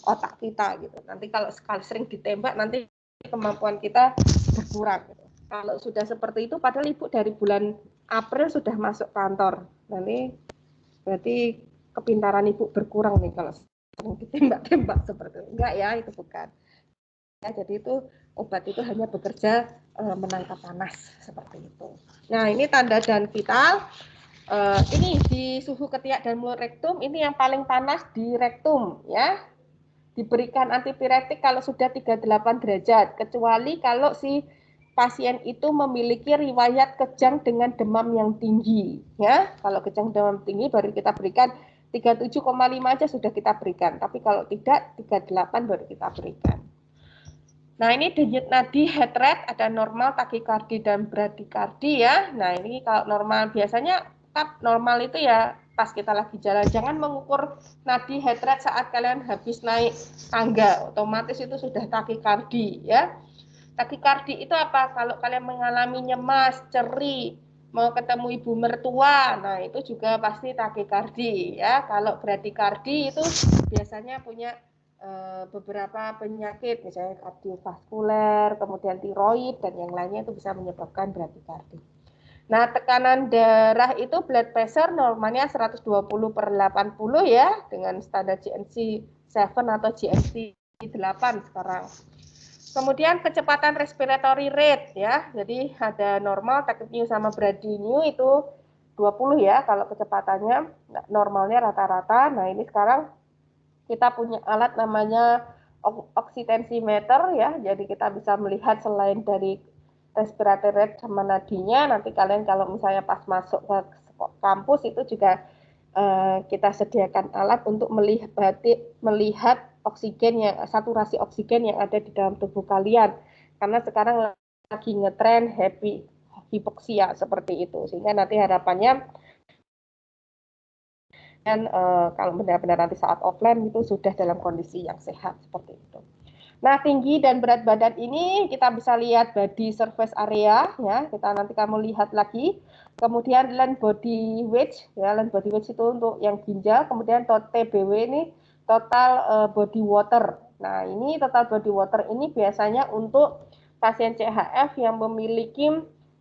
otak kita gitu. Nanti kalau sekali sering ditembak nanti kemampuan kita berkurang gitu. Kalau sudah seperti itu, padahal Ibu dari bulan April sudah masuk kantor. Nanti berarti kepintaran Ibu berkurang nih kalau sering ditembak-tembak seperti itu. Enggak ya, itu bukan. Ya, jadi itu obat itu hanya bekerja menangkap panas seperti itu. Nah, ini tanda dan vital. Ini di suhu ketiak dan mulut rektum, ini yang paling panas di rektum ya. Diberikan antipiretik kalau sudah 38 derajat, kecuali kalau si pasien itu memiliki riwayat kejang dengan demam yang tinggi ya. Kalau kejang demam tinggi baru kita berikan 37,5 aja sudah kita berikan, tapi kalau tidak 38 baru kita berikan. Nah, ini denyut nadi heart rate ada normal, takikardi dan bradikardi ya. Nah, ini kalau normal biasanya normal itu ya pas kita lagi jalan. Jangan mengukur nadi heart rate saat kalian habis naik tangga, otomatis itu sudah takikardi ya. Takikardi itu apa? Kalau kalian mengalami nyemas, ceri, mau ketemu ibu mertua, nah itu juga pasti takikardi ya. Kalau bradikardi itu biasanya punya beberapa penyakit, misalnya kardiovaskuler, kemudian tiroid, dan yang lainnya itu bisa menyebabkan bradikardi. Nah, tekanan darah itu blood pressure normalnya 120/80 ya, dengan standar GNC 7 atau GNC 8 sekarang. Kemudian kecepatan respiratory rate ya, jadi ada normal, tachypnea sama bradypnea itu 20 ya, kalau kecepatannya normalnya rata-rata. Nah, ini sekarang kita punya alat namanya oksitensimeter ya, jadi kita bisa melihat selain dari respiratory rate sama nadinya, nanti kalian kalau misalnya pas masuk ke kampus itu juga kita sediakan alat untuk melihat oksigen yang saturasi oksigen yang ada di dalam tubuh kalian, karena sekarang lagi ngetren hipoksia seperti itu, sehingga nanti harapannya kalau benar-benar nanti saat offline itu sudah dalam kondisi yang sehat seperti itu. Nah, tinggi dan berat badan ini kita bisa lihat body surface area ya. Kita nanti kamu lihat lagi. Kemudian land body weight ya, land body weight itu untuk yang ginjal, kemudian TBW ini total body water. Nah, ini total body water ini biasanya untuk pasien CHF yang memiliki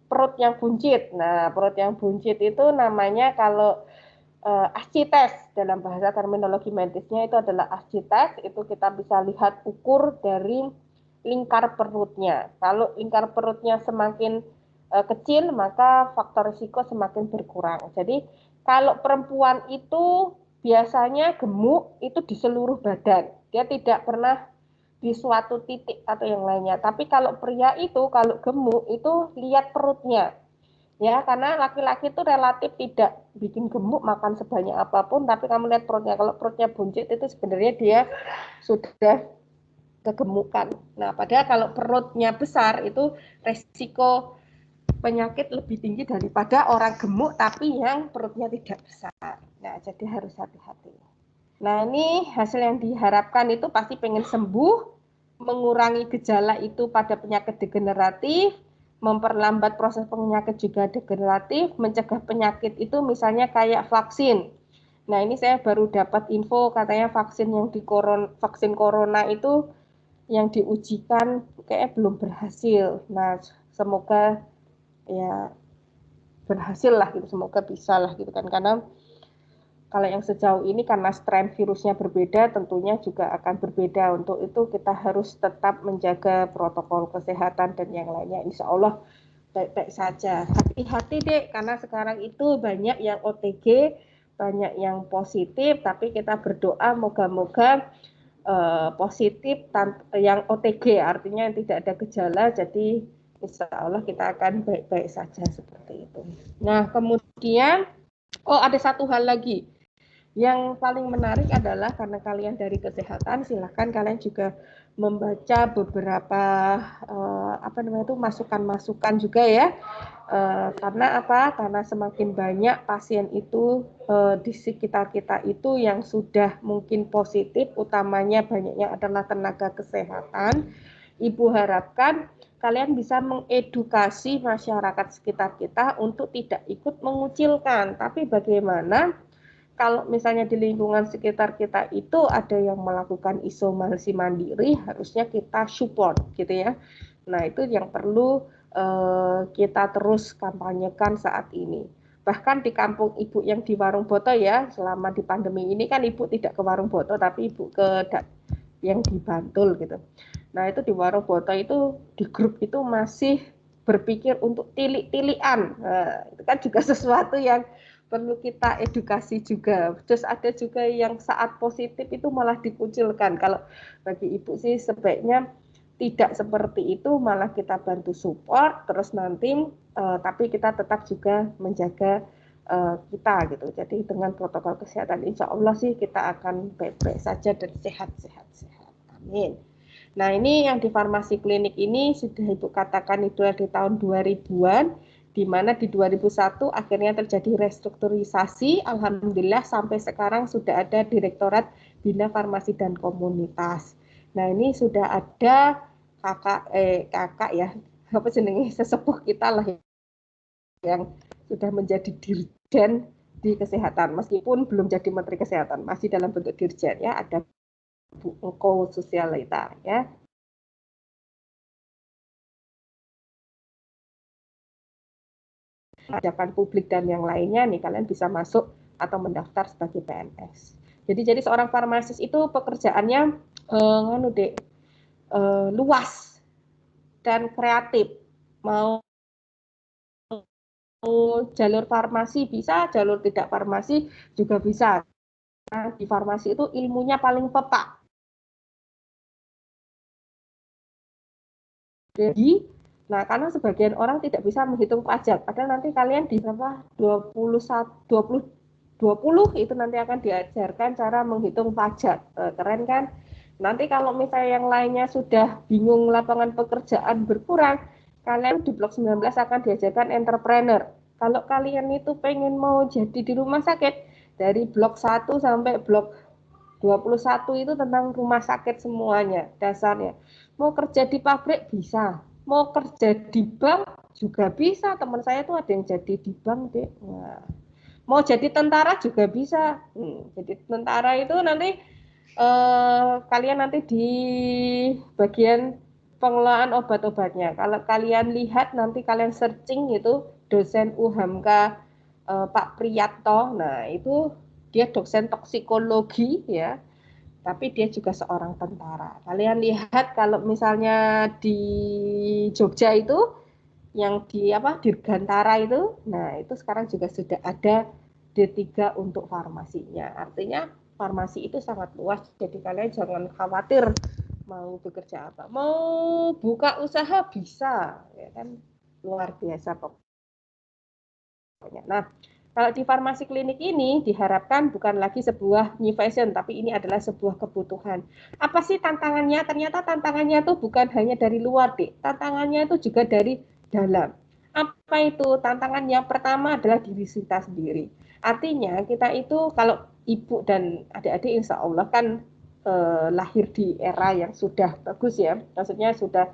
perut yang buncit. Nah, perut yang buncit itu namanya kalau ASCII-test dalam bahasa terminologi medisnya itu adalah ASCII-test, itu kita bisa lihat ukur dari lingkar perutnya. Kalau lingkar perutnya semakin kecil, maka faktor risiko semakin berkurang. Jadi kalau perempuan itu biasanya gemuk itu di seluruh badan. Dia tidak pernah di suatu titik atau yang lainnya. Tapi kalau pria itu kalau gemuk itu lihat perutnya. Ya, karena laki-laki itu relatif tidak bikin gemuk makan sebanyak apapun, tapi kamu lihat perutnya, kalau perutnya buncit itu sebenarnya dia sudah kegemukan. Nah, padahal kalau perutnya besar itu resiko penyakit lebih tinggi daripada orang gemuk tapi yang perutnya tidak besar. Nah, jadi harus hati-hati. Nah, ini hasil yang diharapkan itu pasti pengen sembuh, mengurangi gejala itu pada penyakit degeneratif, memperlambat proses penyakit juga degeneratif, mencegah penyakit itu misalnya kayak vaksin. Nah, ini saya baru dapat info katanya vaksin yang vaksin corona itu yang diujikan kayaknya belum berhasil. Nah, semoga ya berhasil lah gitu, semoga bisa lah gitu kan, karena kalau yang sejauh ini karena strain virusnya berbeda, tentunya juga akan berbeda. Untuk itu kita harus tetap menjaga protokol kesehatan dan yang lainnya. Insya Allah baik-baik saja. Hati-hati deh, karena sekarang itu banyak yang OTG, banyak yang positif, tapi kita berdoa moga-moga positif yang OTG, artinya yang tidak ada gejala, jadi insya Allah kita akan baik-baik saja seperti itu. Nah, kemudian, ada satu hal lagi. Yang paling menarik adalah karena kalian dari kesehatan, silahkan kalian juga membaca beberapa masukan-masukan juga ya. Karena apa? Karena semakin banyak pasien itu di sekitar kita itu yang sudah mungkin positif, utamanya banyaknya adalah tenaga kesehatan. Ibu harapkan kalian bisa mengedukasi masyarakat sekitar kita untuk tidak ikut mengucilkan, tapi bagaimana kalau misalnya di lingkungan sekitar kita itu ada yang melakukan isolasi mandiri, harusnya kita support gitu ya. Nah, itu yang perlu kita terus kampanyekan saat ini. Bahkan di kampung ibu yang di Warung Boto ya, selama di pandemi ini kan ibu tidak ke Warung Boto, tapi ibu ke yang di Bantul gitu. Nah, itu di Warung Boto itu di grup itu masih berpikir untuk tilik-tilian. Nah, itu kan juga sesuatu yang perlu kita edukasi juga. Terus ada juga yang saat positif itu malah dikucilkan. Kalau bagi ibu sih sebaiknya tidak seperti itu, malah kita bantu support, terus nanti tapi kita tetap juga menjaga kita gitu. Jadi dengan protokol kesehatan insya Allah sih kita akan baik-baik saja dan sehat-sehat. Amin. Nah, ini yang di farmasi klinik ini sudah Ibu katakan itu di tahun 2000-an, di mana di 2001 akhirnya terjadi restrukturisasi. Alhamdulillah sampai sekarang sudah ada Direktorat Bina Farmasi dan Komunitas. Nah, ini sudah ada kakak ya, apa jenenge sesepuh kita lah yang sudah menjadi dirjen di kesehatan, meskipun belum jadi Menteri Kesehatan, masih dalam bentuk dirjen ya, ada Bu Engko Sosialita ya. Ajakan publik dan yang lainnya nih kalian bisa masuk atau mendaftar sebagai PNS. Jadi seorang farmasis itu pekerjaannya luas dan kreatif. Mau jalur farmasi bisa, jalur tidak farmasi juga bisa. Nah, di farmasi itu ilmunya paling pepak. Jadi, nah karena sebagian orang tidak bisa menghitung pajak, padahal nanti kalian di berapa 20 itu nanti akan diajarkan cara menghitung pajak. Keren kan? Nanti kalau misalnya yang lainnya sudah bingung lapangan pekerjaan berkurang, kalian di blok 19 akan diajarkan entrepreneur. Kalau kalian itu pengen mau jadi di rumah sakit, dari blok 1 sampai blok 21 itu tentang rumah sakit semuanya, dasarnya. Mau kerja di pabrik bisa, mau kerja di bank juga bisa. Teman saya tuh ada yang jadi di bank deh. Nah, mau jadi tentara juga bisa. Jadi tentara itu nanti kalian nanti di bagian pengelolaan obat-obatnya. Kalau kalian lihat nanti kalian searching itu dosen UHAMK Pak Priyatto. Nah, itu dia dosen toksikologi ya, tapi dia juga seorang tentara. Kalian lihat kalau misalnya di Jogja itu yang di apa Dirgantara itu, nah itu sekarang juga sudah ada D3 untuk farmasinya. Artinya farmasi itu sangat luas, jadi kalian jangan khawatir mau bekerja apa. Mau buka usaha bisa, ya kan, luar biasa pokoknya. Nah, kalau di farmasi klinik ini diharapkan bukan lagi sebuah new fashion, tapi ini adalah sebuah kebutuhan. Apa sih tantangannya? Ternyata tantangannya itu bukan hanya dari luar, Dek. Tantangannya itu juga dari dalam. Apa itu? Tantangan yang pertama adalah diri kita sendiri. Artinya kita itu kalau ibu dan adik-adik insya Allah kan lahir di era yang sudah bagus ya. Maksudnya sudah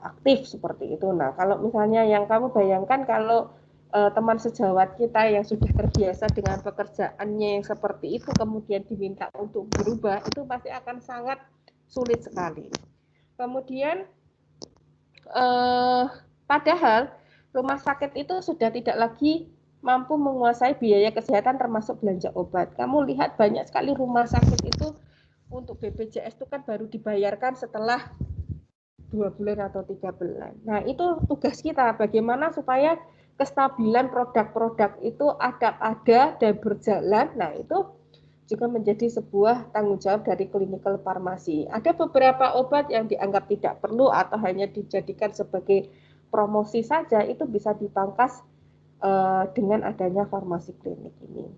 aktif seperti itu. Nah, kalau misalnya yang kamu bayangkan kalau teman sejawat kita yang sudah terbiasa dengan pekerjaannya yang seperti itu kemudian diminta untuk berubah, itu pasti akan sangat sulit sekali. Kemudian padahal rumah sakit itu sudah tidak lagi mampu menguasai biaya kesehatan termasuk belanja obat. Kamu lihat banyak sekali rumah sakit itu untuk BPJS itu kan baru dibayarkan setelah 2 bulan atau 3 bulan. Nah, itu tugas kita bagaimana supaya kestabilan produk-produk itu ada dan berjalan. Nah, itu juga menjadi sebuah tanggung jawab dari clinical pharmacy. Ada beberapa obat yang dianggap tidak perlu atau hanya dijadikan sebagai promosi saja, itu bisa dipangkas dengan adanya farmasi klinik ini.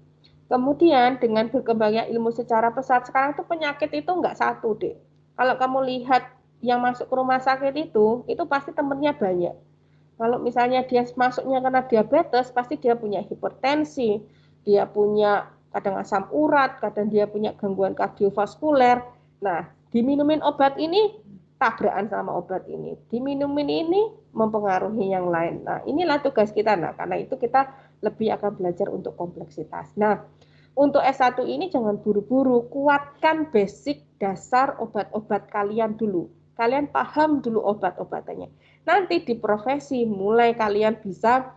Kemudian dengan berkembangnya ilmu secara pesat, sekarang tuh penyakit itu nggak satu deh. Kalau kamu lihat yang masuk ke rumah sakit itu pasti temennya banyak. Kalau misalnya dia masuknya karena diabetes, pasti dia punya hipertensi, dia punya kadang asam urat, kadang dia punya gangguan kardiovaskuler. Nah, diminumin obat ini, tabrakan sama obat ini. Diminumin ini, mempengaruhi yang lain. Nah, inilah tugas kita. Nah, karena itu kita lebih akan belajar untuk kompleksitas. Nah, untuk S1 ini jangan buru-buru, kuatkan basic dasar obat-obat kalian dulu. Kalian paham dulu obat-obatannya. Nanti di profesi mulai kalian bisa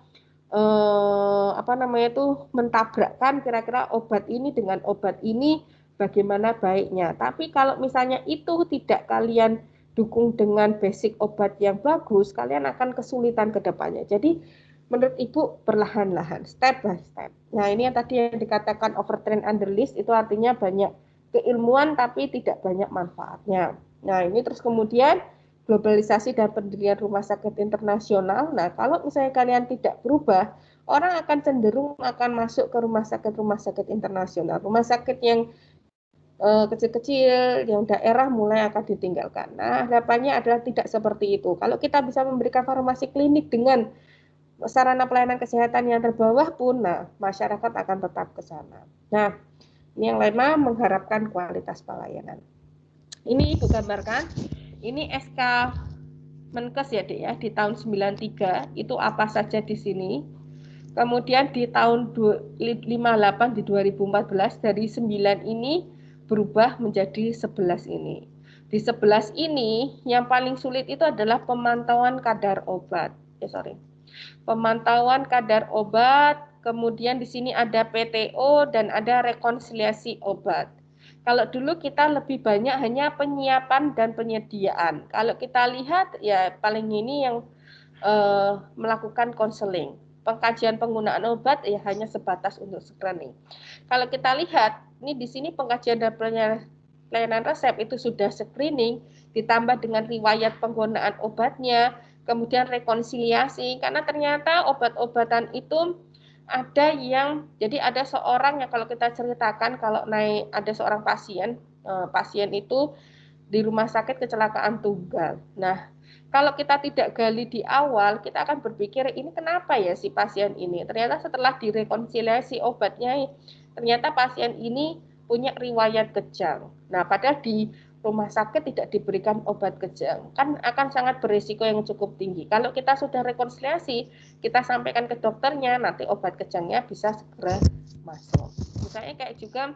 mentabrakkan kira-kira obat ini dengan obat ini bagaimana baiknya. Tapi kalau misalnya itu tidak kalian dukung dengan basic obat yang bagus, kalian akan kesulitan ke depannya. Jadi menurut Ibu perlahan-lahan, step by step. Nah, ini yang tadi yang dikatakan overtrain underlist itu artinya banyak keilmuan tapi tidak banyak manfaatnya. Nah, ini terus kemudian globalisasi dan pendirian rumah sakit internasional. Nah, kalau misalnya kalian tidak berubah, orang akan cenderung akan masuk ke rumah sakit internasional. Rumah sakit yang kecil-kecil, yang daerah mulai akan ditinggalkan. Nah, harapannya adalah tidak seperti itu. Kalau kita bisa memberikan farmasi klinik dengan sarana pelayanan kesehatan yang terbawah pun, nah, masyarakat akan tetap ke sana. Nah, ini yang lainnya mengharapkan kualitas pelayanan. Ini Ibu gambarkan, ini SK Menkes ya Dek ya, di tahun 93 itu apa saja di sini. Kemudian di tahun 58 di 2014 dari 9 ini berubah menjadi 11 ini. Di 11 ini yang paling sulit itu adalah pemantauan kadar obat. Pemantauan kadar obat, kemudian di sini ada PTO dan ada rekonsiliasi obat. Kalau dulu kita lebih banyak hanya penyiapan dan penyediaan. Kalau kita lihat ya paling ini yang melakukan konseling. Pengkajian penggunaan obat ya hanya sebatas untuk screening. Kalau kita lihat ini di sini pengkajian dan pelayanan resep itu sudah screening ditambah dengan riwayat penggunaan obatnya, kemudian rekonsiliasi karena ternyata obat-obatan itu ada yang jadi ada seorang yang kalau kita ceritakan kalau naik ada seorang pasien itu di rumah sakit kecelakaan tunggal. Nah, kalau kita tidak gali di awal, kita akan berpikir ini kenapa ya si pasien ini. Ternyata setelah direkonsiliasi obatnya, ternyata pasien ini punya riwayat kejang. Nah, padahal di rumah sakit tidak diberikan obat kejang, kan akan sangat berisiko yang cukup tinggi. Kalau kita sudah rekonsiliasi, kita sampaikan ke dokternya, nanti obat kejangnya bisa segera masuk. Misalnya kayak juga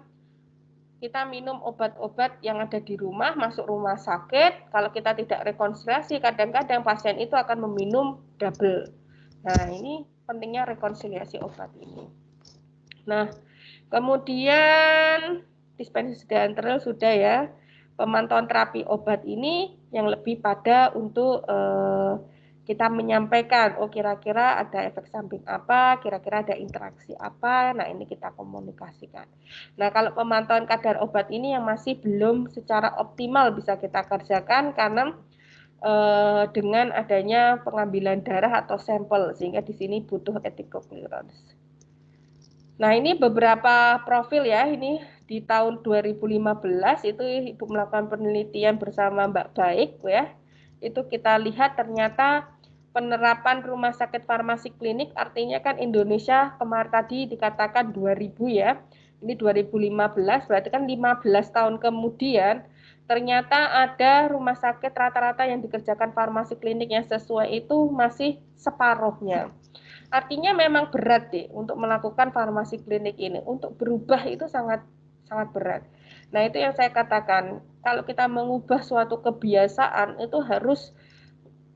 kita minum obat-obat yang ada di rumah, masuk rumah sakit, kalau kita tidak rekonsiliasi, kadang-kadang pasien itu akan meminum double. Nah, ini pentingnya rekonsiliasi obat ini. Nah, kemudian dispensi antaril sudah ya. Pemantauan terapi obat ini yang lebih pada untuk kita menyampaikan, oh kira-kira ada efek samping apa, kira-kira ada interaksi apa, nah ini kita komunikasikan. Nah, kalau pemantauan kadar obat ini yang masih belum secara optimal bisa kita kerjakan karena dengan adanya pengambilan darah atau sampel, sehingga di sini butuh ethical clearance. Nah, ini beberapa profil ya, ini di tahun 2015 itu Ibu melakukan penelitian bersama Mbak Baik ya. Itu kita lihat ternyata penerapan rumah sakit farmasi klinik, artinya kan Indonesia kemarin tadi dikatakan 2000 ya. Ini 2015, berarti kan 15 tahun kemudian ternyata ada rumah sakit rata-rata yang dikerjakan farmasi klinik yang sesuai itu masih separuhnya. Artinya memang berat deh untuk melakukan farmasi klinik ini. Untuk berubah itu sangat berat. Nah, itu yang saya katakan, kalau kita mengubah suatu kebiasaan itu harus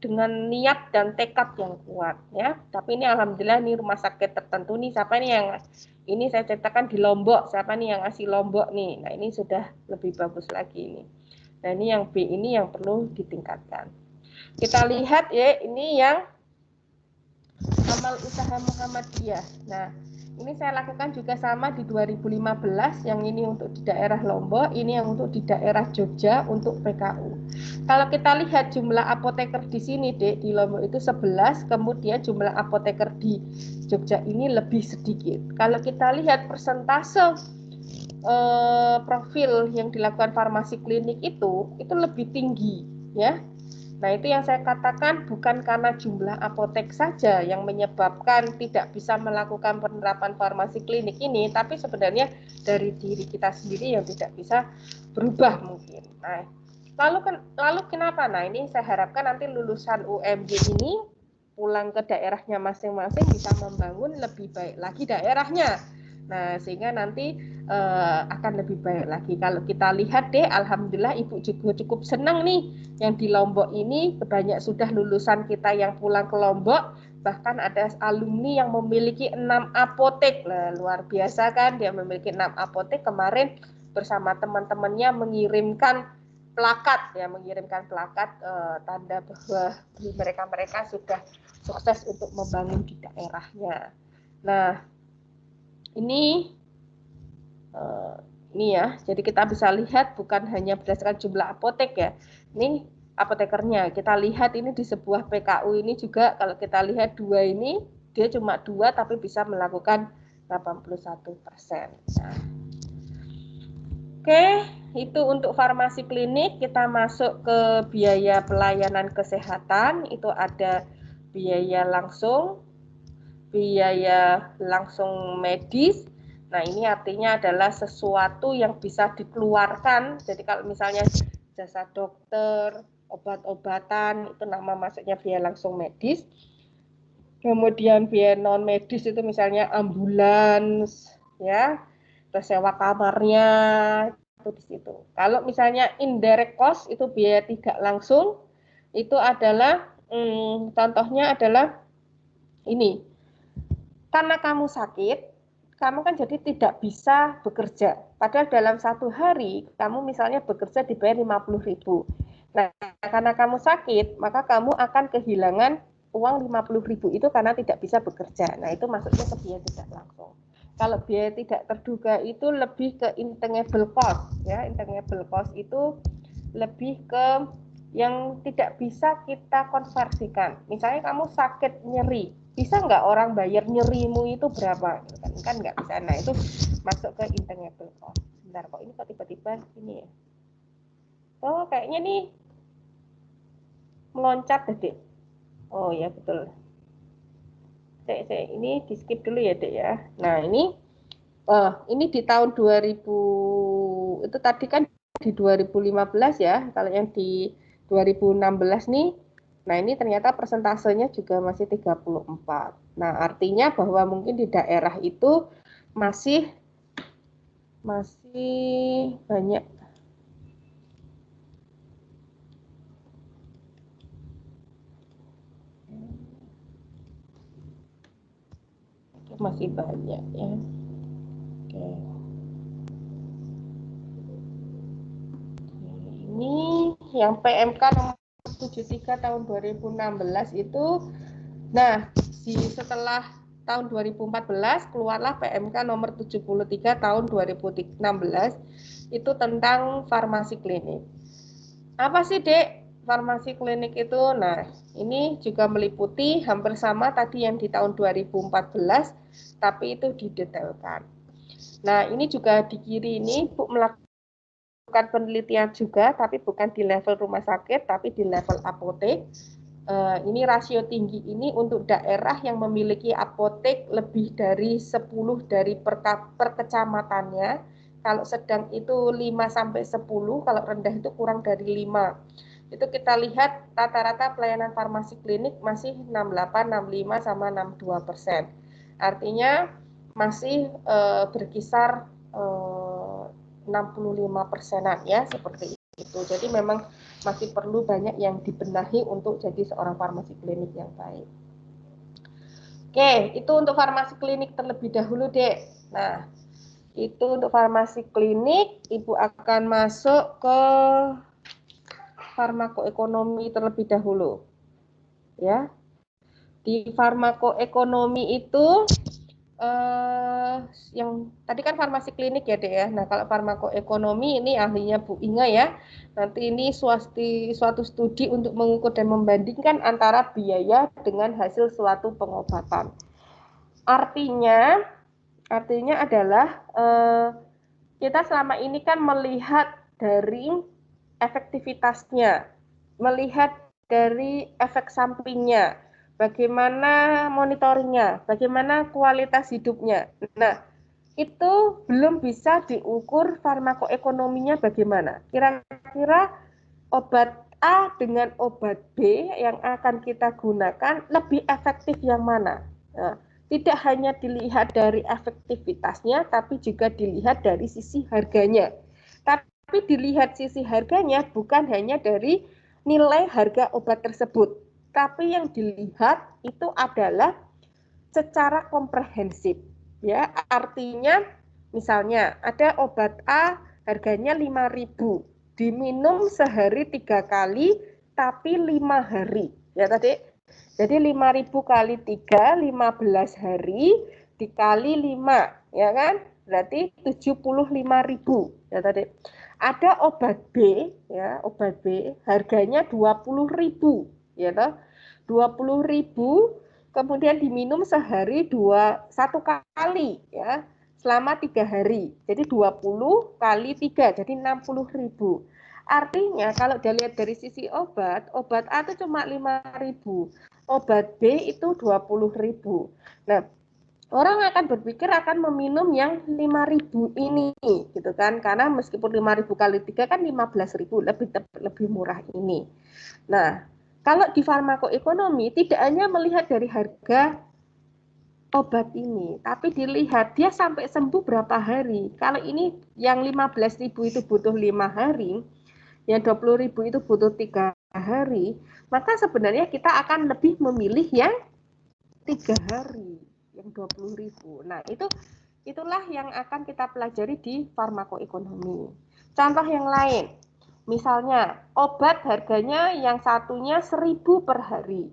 dengan niat dan tekad yang kuat ya. Tapi ini alhamdulillah nih rumah sakit tertentu nih, siapa nih yang ini saya ceritakan di Lombok, siapa nih yang ngasih Lombok nih. Nah, ini sudah lebih bagus lagi ini. Nah, ini yang B ini yang perlu ditingkatkan. Kita lihat ya, ini yang amal usaha Muhammadiyah. Nah, ini saya lakukan juga sama di 2015, yang ini untuk di daerah Lombok, ini yang untuk di daerah Jogja untuk PKU. Kalau kita lihat jumlah apoteker di sini, Dek, di Lombok itu 11, kemudian jumlah apoteker di Jogja ini lebih sedikit. Kalau kita lihat persentase profil yang dilakukan farmasi klinik itu lebih tinggi, ya. Nah, itu yang saya katakan bukan karena jumlah apotek saja yang menyebabkan tidak bisa melakukan penerapan farmasi klinik ini, tapi sebenarnya dari diri kita sendiri yang tidak bisa berubah mungkin. Nah, lalu kenapa? Nah, ini saya harapkan nanti lulusan UMY ini pulang ke daerahnya masing-masing bisa membangun lebih baik lagi daerahnya. Nah, sehingga nanti akan lebih baik lagi. Kalau kita lihat deh, alhamdulillah Ibu juga cukup senang nih yang di Lombok ini banyak sudah lulusan kita yang pulang ke Lombok, bahkan ada alumni yang memiliki 6 apotek. Nah, luar biasa kan, dia memiliki 6 apotek. Kemarin bersama teman-temannya mengirimkan plakat tanda bahwa mereka sudah sukses untuk membangun di daerahnya. Nah, ini ya, jadi kita bisa lihat bukan hanya berdasarkan jumlah apotek ya, ini apotekernya. Kita lihat ini di sebuah PKU ini juga, kalau kita lihat 2 ini, dia cuma 2 tapi bisa melakukan 81%. Nah, oke, itu untuk farmasi klinik. Kita masuk ke biaya pelayanan kesehatan, itu ada biaya langsung medis. Nah, ini artinya adalah sesuatu yang bisa dikeluarkan. Jadi kalau misalnya jasa dokter, obat-obatan, itu nama masuknya biaya langsung medis. Kemudian biaya non medis itu misalnya ambulans, ya, terus sewa kamarnya, itu di situ. Kalau misalnya indirect cost itu biaya tidak langsung, itu adalah contohnya adalah ini. Karena kamu sakit, kamu kan jadi tidak bisa bekerja. Padahal dalam 1 hari, kamu misalnya bekerja dibayar 50.000. Nah, karena kamu sakit, maka kamu akan kehilangan uang 50.000 itu karena tidak bisa bekerja. Nah, itu masuknya ke biaya tidak langsung. Kalau biaya tidak terduga itu lebih ke intangible cost. Ya, intangible cost itu lebih ke yang tidak bisa kita konversikan. Misalnya kamu sakit nyeri, bisa nggak orang bayar nyerimu itu berapa? Kan nggak bisa. Nah, itu masuk ke intangible cost. Bentar kok, ini kok tiba-tiba ini ya. Oh, kayaknya nih meloncat deh, Dek. Oh ya, betul. Ini di skip dulu ya, Dek ya. Nah, ini di tahun 2000, itu tadi kan di 2015 ya, kalau yang di 2016 nih, nah ini ternyata persentasenya juga masih 34. Nah, artinya bahwa mungkin di daerah itu masih banyak, masih banyak ya. Oke. Ini yang PMK nomor 73 tahun 2016 itu, nah setelah tahun 2014 keluarlah PMK nomor 73 tahun 2016 itu tentang farmasi klinik. Apa sih, Dek, farmasi klinik itu? Nah, ini juga meliputi hampir sama tadi yang di tahun 2014, tapi itu didetailkan. Nah, ini juga di kiri ini Bu melakukan penelitian juga, tapi bukan di level rumah sakit, tapi di level apotek. Ini rasio tinggi ini untuk daerah yang memiliki apotek lebih dari 10 dari per kecamatannya. Kalau sedang itu 5 sampai 10, kalau rendah itu kurang dari 5. Itu kita lihat rata-rata pelayanan farmasi klinik masih 68, 65 sama 62%. Artinya masih berkisar 65%-an ya, seperti itu. Jadi memang masih perlu banyak yang dibenahi untuk jadi seorang farmasi klinik yang baik. Oke, itu untuk farmasi klinik terlebih dahulu, Dek. Nah, itu untuk farmasi klinik, Ibu akan masuk ke farmakoekonomi terlebih dahulu. Ya. Di farmakoekonomi itu yang tadi kan farmasi klinik ya, Dek ya. Nah, kalau farmakoekonomi ini ahlinya Bu Inga ya. Nanti ini suatu studi untuk mengukur dan membandingkan antara biaya dengan hasil suatu pengobatan. Artinya adalah kita selama ini kan melihat dari efektivitasnya, melihat dari efek sampingnya, bagaimana monitoringnya, bagaimana kualitas hidupnya. Nah, itu belum bisa diukur farmakoekonominya bagaimana. Kira-kira obat A dengan obat B yang akan kita gunakan lebih efektif yang mana? Nah, tidak hanya dilihat dari efektivitasnya, tapi juga dilihat dari sisi harganya. Tapi dilihat sisi harganya bukan hanya dari nilai harga obat tersebut, tapi yang dilihat itu adalah secara komprehensif. Ya, artinya misalnya ada obat A harganya 5.000, diminum sehari 3 kali tapi 5 hari. Ya tadi. Jadi 5.000 kali 3, 15 hari dikali 5, ya kan? Berarti 75.000. Ya tadi. Ada obat B, ya, obat B harganya 20.000, ya toh. 20.000 kemudian diminum sehari 1 kali ya selama 3 hari. Jadi 20 kali 3 jadi 60.000. Artinya kalau dilihat dari sisi obat A itu cuma 5.000, obat B itu 20.000. Nah, orang akan berpikir akan meminum yang 5.000 ini gitu kan, karena meskipun 5.000 kali 3 kan 15.000, lebih murah ini. Nah, kalau di farmakoekonomi tidak hanya melihat dari harga obat ini, tapi dilihat dia sampai sembuh berapa hari. Kalau ini yang 15.000 itu butuh 5 hari, yang 20.000 itu butuh 3 hari, maka sebenarnya kita akan lebih memilih yang 3 hari, yang 20.000. Nah, itulah yang akan kita pelajari di farmakoekonomi. Contoh yang lain, misalnya obat harganya yang satunya 1.000 per hari.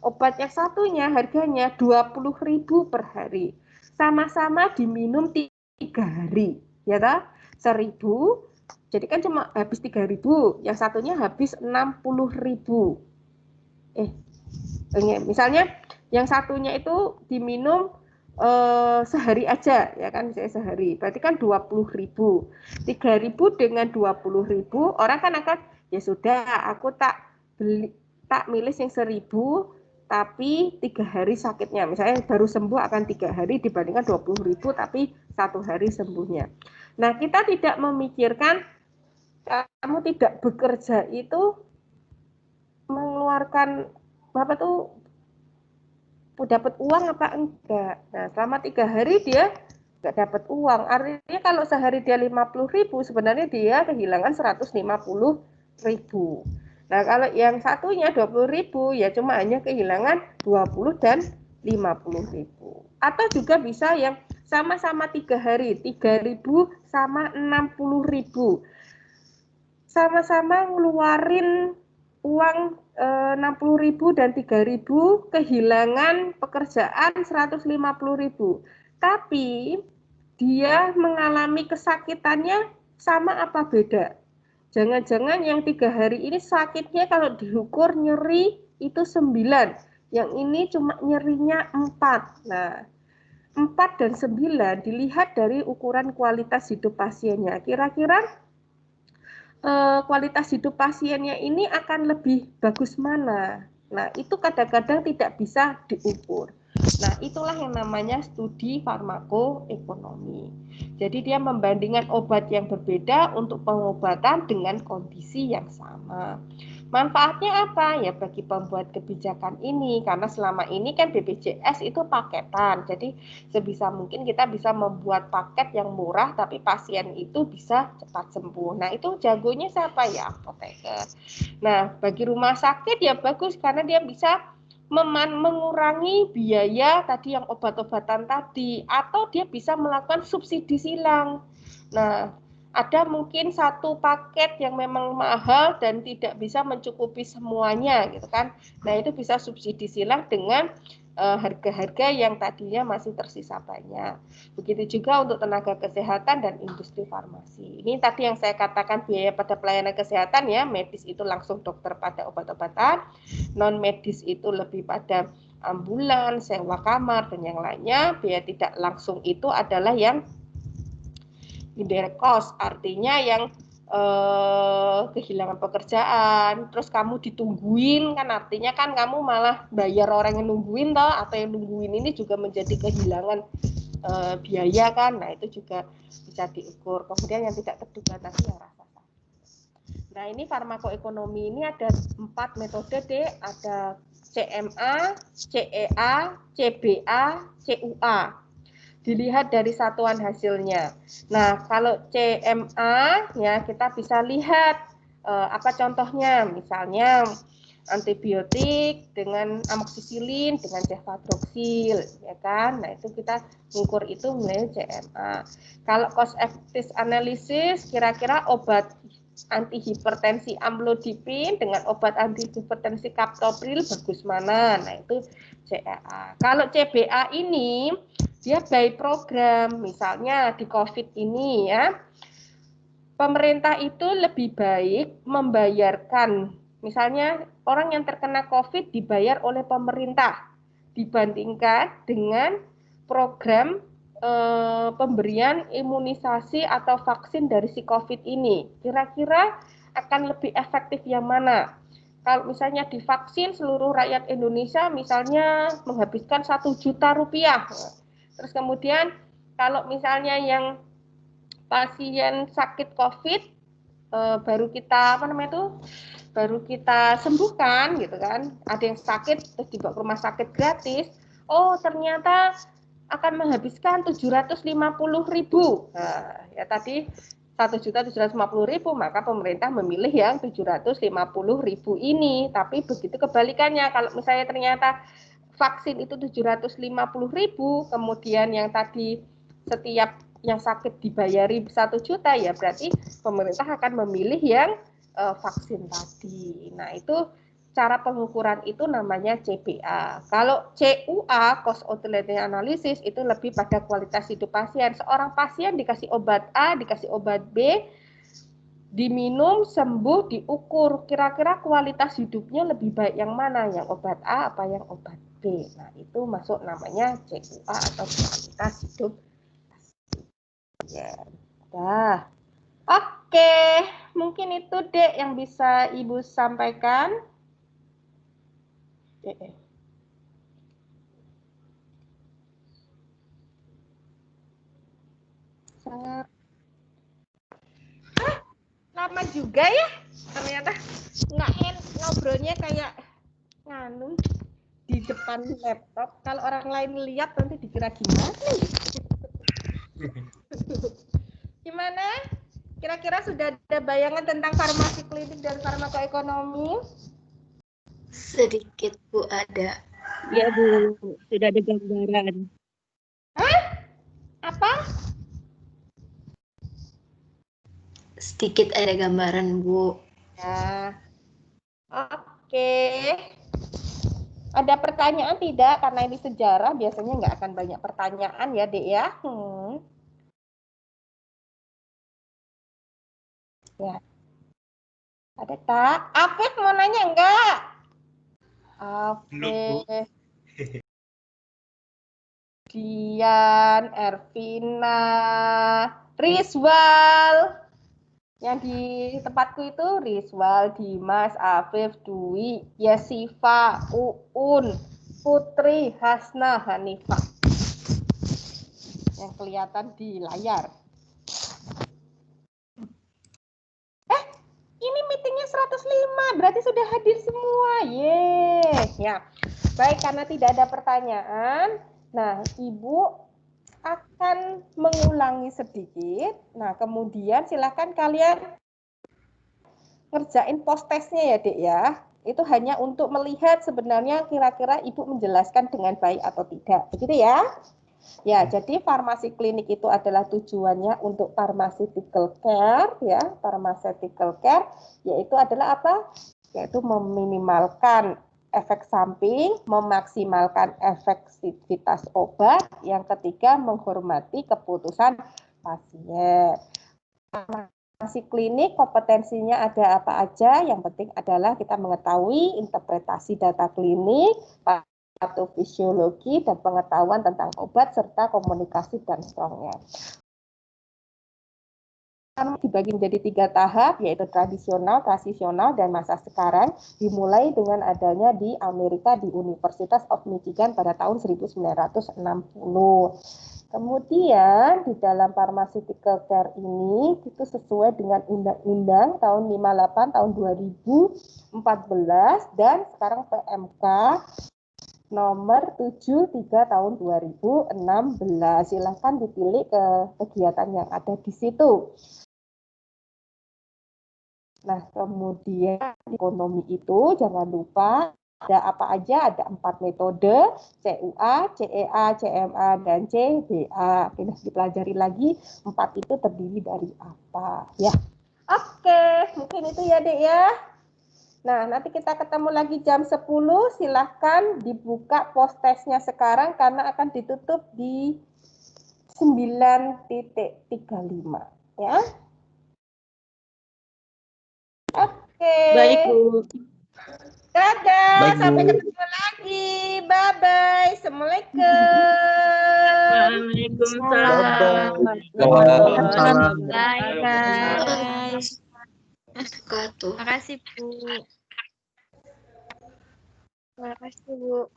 Obat yang satunya harganya 20.000 per hari. Sama-sama diminum 3 hari, ya toh? 1.000, jadi kan cuma habis 3.000, yang satunya habis 60.000. Misalnya yang satunya itu diminum sehari aja ya kan, saya sehari berarti kan 20.000. 3.000 dengan 20.000 orang kan akan ya sudah aku tak milih yang 1.000 tapi 3 hari sakitnya, misalnya baru sembuh akan 3 hari dibandingkan 20.000 tapi 1 hari sembuhnya. Nah, kita tidak memikirkan kamu tidak bekerja itu mengeluarkan apa tuh dapat uang apa enggak. Nah, selama 3 hari dia enggak dapat uang. Artinya kalau sehari dia 50.000 sebenarnya dia kehilangan 150.000. Nah, kalau yang satunya 20.000 ya cuma hanya kehilangan 20 dan 50.000. Atau juga bisa yang sama-sama 3 hari, 3.000 sama 60.000. Sama-sama ngeluarin uang 60.000 dan 3.000, kehilangan pekerjaan 150.000. Tapi dia mengalami kesakitannya sama apa beda? Jangan-jangan yang 3 hari ini sakitnya kalau diukur nyeri itu 9, yang ini cuma nyerinya 4. Nah, 4 dan 9 dilihat dari ukuran kualitas hidup pasiennya. Kira-kira kualitas hidup pasiennya ini akan lebih bagus mana? Nah, itu kadang-kadang tidak bisa diukur. Nah, itulah yang namanya studi farmakoekonomi. Jadi dia membandingkan obat yang berbeda untuk pengobatan dengan kondisi yang sama. Manfaatnya apa? Ya bagi pembuat kebijakan ini, karena selama ini kan BPJS itu paketan. Jadi sebisa mungkin kita bisa membuat paket yang murah tapi pasien itu bisa cepat sembuh. Nah, itu jagonya siapa ya? Apoteker. Nah, bagi rumah sakit ya bagus karena dia bisa mengurangi biaya tadi yang obat-obatan tadi, atau dia bisa melakukan subsidi silang. Nah, ada mungkin satu paket yang memang mahal dan tidak bisa mencukupi semuanya gitu kan. Nah, itu bisa subsidi silang dengan harga-harga yang tadinya masih tersisa banyak. Begitu juga untuk tenaga kesehatan dan industri farmasi. Ini tadi yang saya katakan biaya pada pelayanan kesehatan ya, medis itu langsung dokter pada obat-obatan, non medis itu lebih pada ambulan, sewa kamar dan yang lainnya. Biaya tidak langsung itu adalah yang indirect cost, artinya yang kehilangan pekerjaan, terus kamu ditungguin kan, artinya kan kamu malah bayar orang yang nungguin toh, atau yang nungguin ini juga menjadi kehilangan biaya kan. Nah, itu juga bisa diukur. Kemudian yang tidak terduga tadi yang rasa sakit. Nah, ini farmakoekonomi ini ada 4 metode deh, ada CMA, CEA, CBA, CUA. Dilihat dari satuan hasilnya. Nah, kalau CMA ya kita bisa lihat apa contohnya, misalnya antibiotik dengan amoksisilin dengan cefadroxil, ya kan? Nah, itu kita mengukur itu mulai CMA. Kalau cost effective analysis, kira-kira obat antihipertensi amlodipin dengan obat antihipertensi captopril bagus mana? Nah, itu CEA. Kalau CBA ini dia by program, misalnya di COVID ini ya, pemerintah itu lebih baik membayarkan, misalnya orang yang terkena COVID dibayar oleh pemerintah dibandingkan dengan program pemberian imunisasi atau vaksin dari si COVID ini. Kira-kira akan lebih efektif yang mana? Kalau misalnya divaksin seluruh rakyat Indonesia misalnya menghabiskan 1 juta rupiah. Terus kemudian kalau misalnya yang pasien sakit COVID baru kita baru kita sembuhkan gitu kan, ada yang sakit terus dibawa ke rumah sakit gratis, oh ternyata akan menghabiskan 750.000. Nah, ya tadi 1.750.000, maka pemerintah memilih yang 750.000 ini. Tapi begitu kebalikannya, kalau misalnya ternyata vaksin itu 750.000, kemudian yang tadi setiap yang sakit dibayari 1 juta, ya berarti pemerintah akan memilih yang vaksin tadi. Nah, itu cara pengukuran itu namanya CBA. Kalau CUA, cost utility analysis, itu lebih pada kualitas hidup pasien. Seorang pasien dikasih obat A, dikasih obat B, diminum, sembuh, diukur. Kira-kira kualitas hidupnya lebih baik yang mana? Yang obat A apa yang obat B? Nah, itu masuk namanya CUA atau kualitas hidup. Ya, dah. Oke, mungkin itu Dek yang bisa Ibu sampaikan. Lama juga ya, ternyata ngobrolnya kayak nganu di depan laptop. Kalau orang lain lihat nanti dikira gimana? Gimana? Kira-kira sudah ada bayangan tentang farmasi klinik dan farmakoekonomi? Sedikit Bu ada. Ya Bu, sudah ada gambaran. Apa? Sedikit ada gambaran Bu. Ya. Oke. Ada pertanyaan tidak? Karena ini sejarah, biasanya nggak akan banyak pertanyaan ya, Dek ya. Ya. Ada tak? Afif mau nanya enggak? Afif. Dian, Ervina, Rizwal. Yang di tempatku itu Rizwal, Dimas, Afif, Dwi, Yesifa, Uun, Putri, Hasna, Hanifah. Yang kelihatan di layar. Ini meetingnya 105, berarti sudah hadir semua. Yeay. Ya. Baik, karena tidak ada pertanyaan, nah Ibu akan mengulangi sedikit. Nah, kemudian silakan kalian ngerjain post testnya ya, Dek ya. Itu hanya untuk melihat sebenarnya kira-kira Ibu menjelaskan dengan baik atau tidak. Begitu ya? Ya, jadi farmasi klinik itu adalah tujuannya untuk pharmaceutical care, ya, pharmaceutical care, yaitu adalah apa? Yaitu meminimalkan efek samping, memaksimalkan efektivitas obat, yang ketiga menghormati keputusan pasien. Farmasi klinik kompetensinya ada apa aja? Yang penting adalah kita mengetahui interpretasi data klinik, patofisiologi dan pengetahuan tentang obat serta komunikasi dan strongnya. Dibagi menjadi 3 tahap, yaitu tradisional, transisional, dan masa sekarang, dimulai dengan adanya di Amerika di University of Michigan pada tahun 1960. Kemudian di dalam pharmaceutical care ini itu sesuai dengan undang-undang tahun 58 tahun 2014 dan sekarang PMK nomor 73 tahun 2016. Silahkan dipilih ke kegiatan yang ada di situ. Nah, kemudian ekonomi itu jangan lupa ada apa aja, ada 4 metode, CUA, CEA, CMA, dan CBA. Kita dipelajari lagi 4 itu terdiri dari apa ya. Oke, mungkin itu ya Dek ya. Nah, nanti kita ketemu lagi jam 10. Silahkan dibuka post testnya sekarang karena akan ditutup di 9.35 ya. Oke. Baik Bu. Dadah, Baik, Bu. sampai ketemu lagi. Bye-bye. Assalamualaikum. Waalaikumsalam. Waalaikumsalam. Bye guys. Wabarakatuh. Makasih Bu. Makasih Bu.